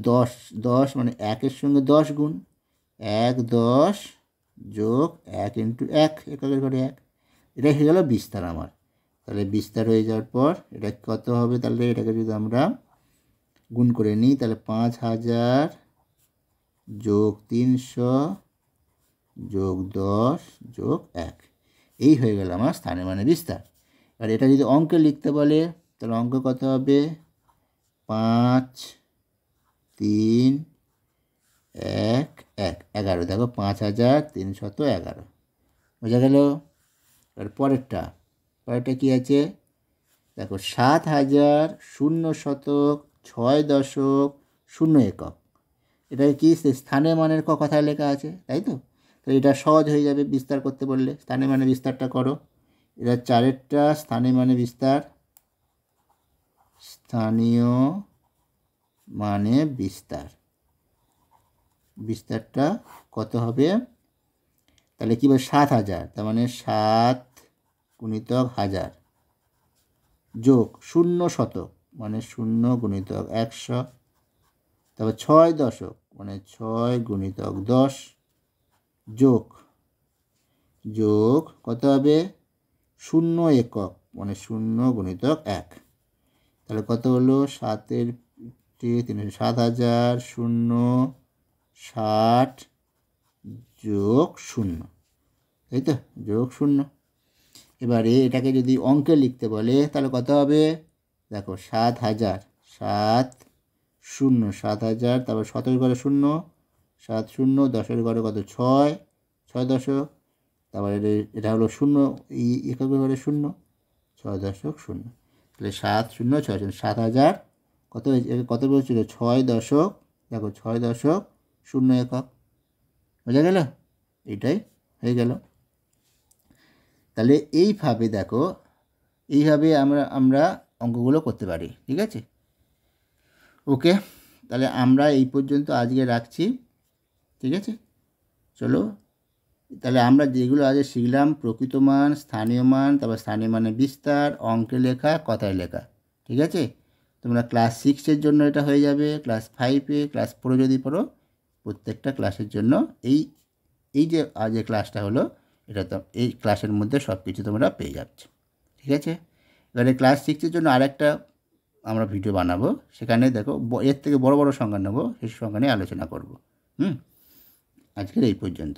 10 মানে 1-এর সঙ্গে 10 গুণ, 1 10 যোগ 1 ইন্টু 1, এককের ঘরে 1, এটাই হয়ে গেল বিস্তার আমার। তাহলে বিস্তার হয়ে যাওয়ার পর এটা কত হবে, তাহলে এটাকে যদি আমরা গুণ করে নিই তাহলে 5000 যোগ 300 যোগ 10 যোগ 1, এই হয়ে গেল আমার স্থানের মানে বিস্তার। আর এটা যদি অঙ্কে লিখতে বলে তাহলে অঙ্ক কত হবে, 5 3 1 1 11, দেখো 5311, বোঝা গেল। আর পরেরটা কী আছে, দেখো 7000 0 শতক 6 দশক 0 একক, এটা কি স্থানের মানের কথায় লেখা আছে, তাই তো। তো এটা সহজ হয়ে যাবে বিস্তার করতে বললে, স্থানের মানে বিস্তারটা করো, এটা 4-এরটা স্থানীয় মানে বিস্তার, স্থানীয় মানে বিস্তারটা কত হবে, তাহলে কী বলে 7000, তার মানে 7 গুণিতক 1000 যোগ 0 শতক মানে 0 গুণিতক 100, তারপর 6 দশক মানে 6 গুণিতক 10 যোগ কত হবে 0 একক মানে 0 গুণিতক 1, তাহলে কত হলো 7-এর 7000 0 60 যোগ 0, তাই তো, যোগ 0। এবারে এটাকে যদি অঙ্কে লিখতে বলে তাহলে কত হবে, দেখো 7000 7 0 7000, তারপর 7-এর ঘরে 0 7 0, 10-এর ঘরে কত 6 6 তারপরে এটা হলো 0, এই একক ব্যবহারে 0, 6.0, তাহলে 7 0 6 7,000 কত হয়েছে, কত বলছিল 6 দেখো 6.0 একক, বোঝা গেল, এটাই হয়ে গেল। তাহলে এইভাবে দেখো, এইভাবে আমরা অঙ্কগুলো করতে পারি, ঠিক আছে। ওকে, তাহলে আমরা এই পর্যন্ত আজকে রাখছি, ঠিক আছে। চলো, তাহলে আমরা যেগুলো আজ শিখলাম, প্রকৃত মান, স্থানীয় মান, তারপর স্থানীয় মানের বিস্তার, অঙ্কে লেখা, কথায় লেখা, ঠিক আছে। তোমরা ক্লাস 6-এর জন্য এটা হয়ে যাবে, ক্লাস 5-এ, ক্লাস 4-এ যদি পড়ো, প্রত্যেকটা ক্লাসের জন্য এই যে আজ যে ক্লাসটা হলো, এটা তো এই ক্লাসের মধ্যে সব কিছু তোমরা পেয়ে যাচ্ছ, ঠিক আছে। এবারে ক্লাস 6-এর জন্য আরেকটা আমরা ভিডিও বানাবো, সেখানে দেখো এর থেকে বড় বড় সংখ্যা নেবো, সেই সংখ্যা নিয়ে আলোচনা করব। আজকের এই পর্যন্ত।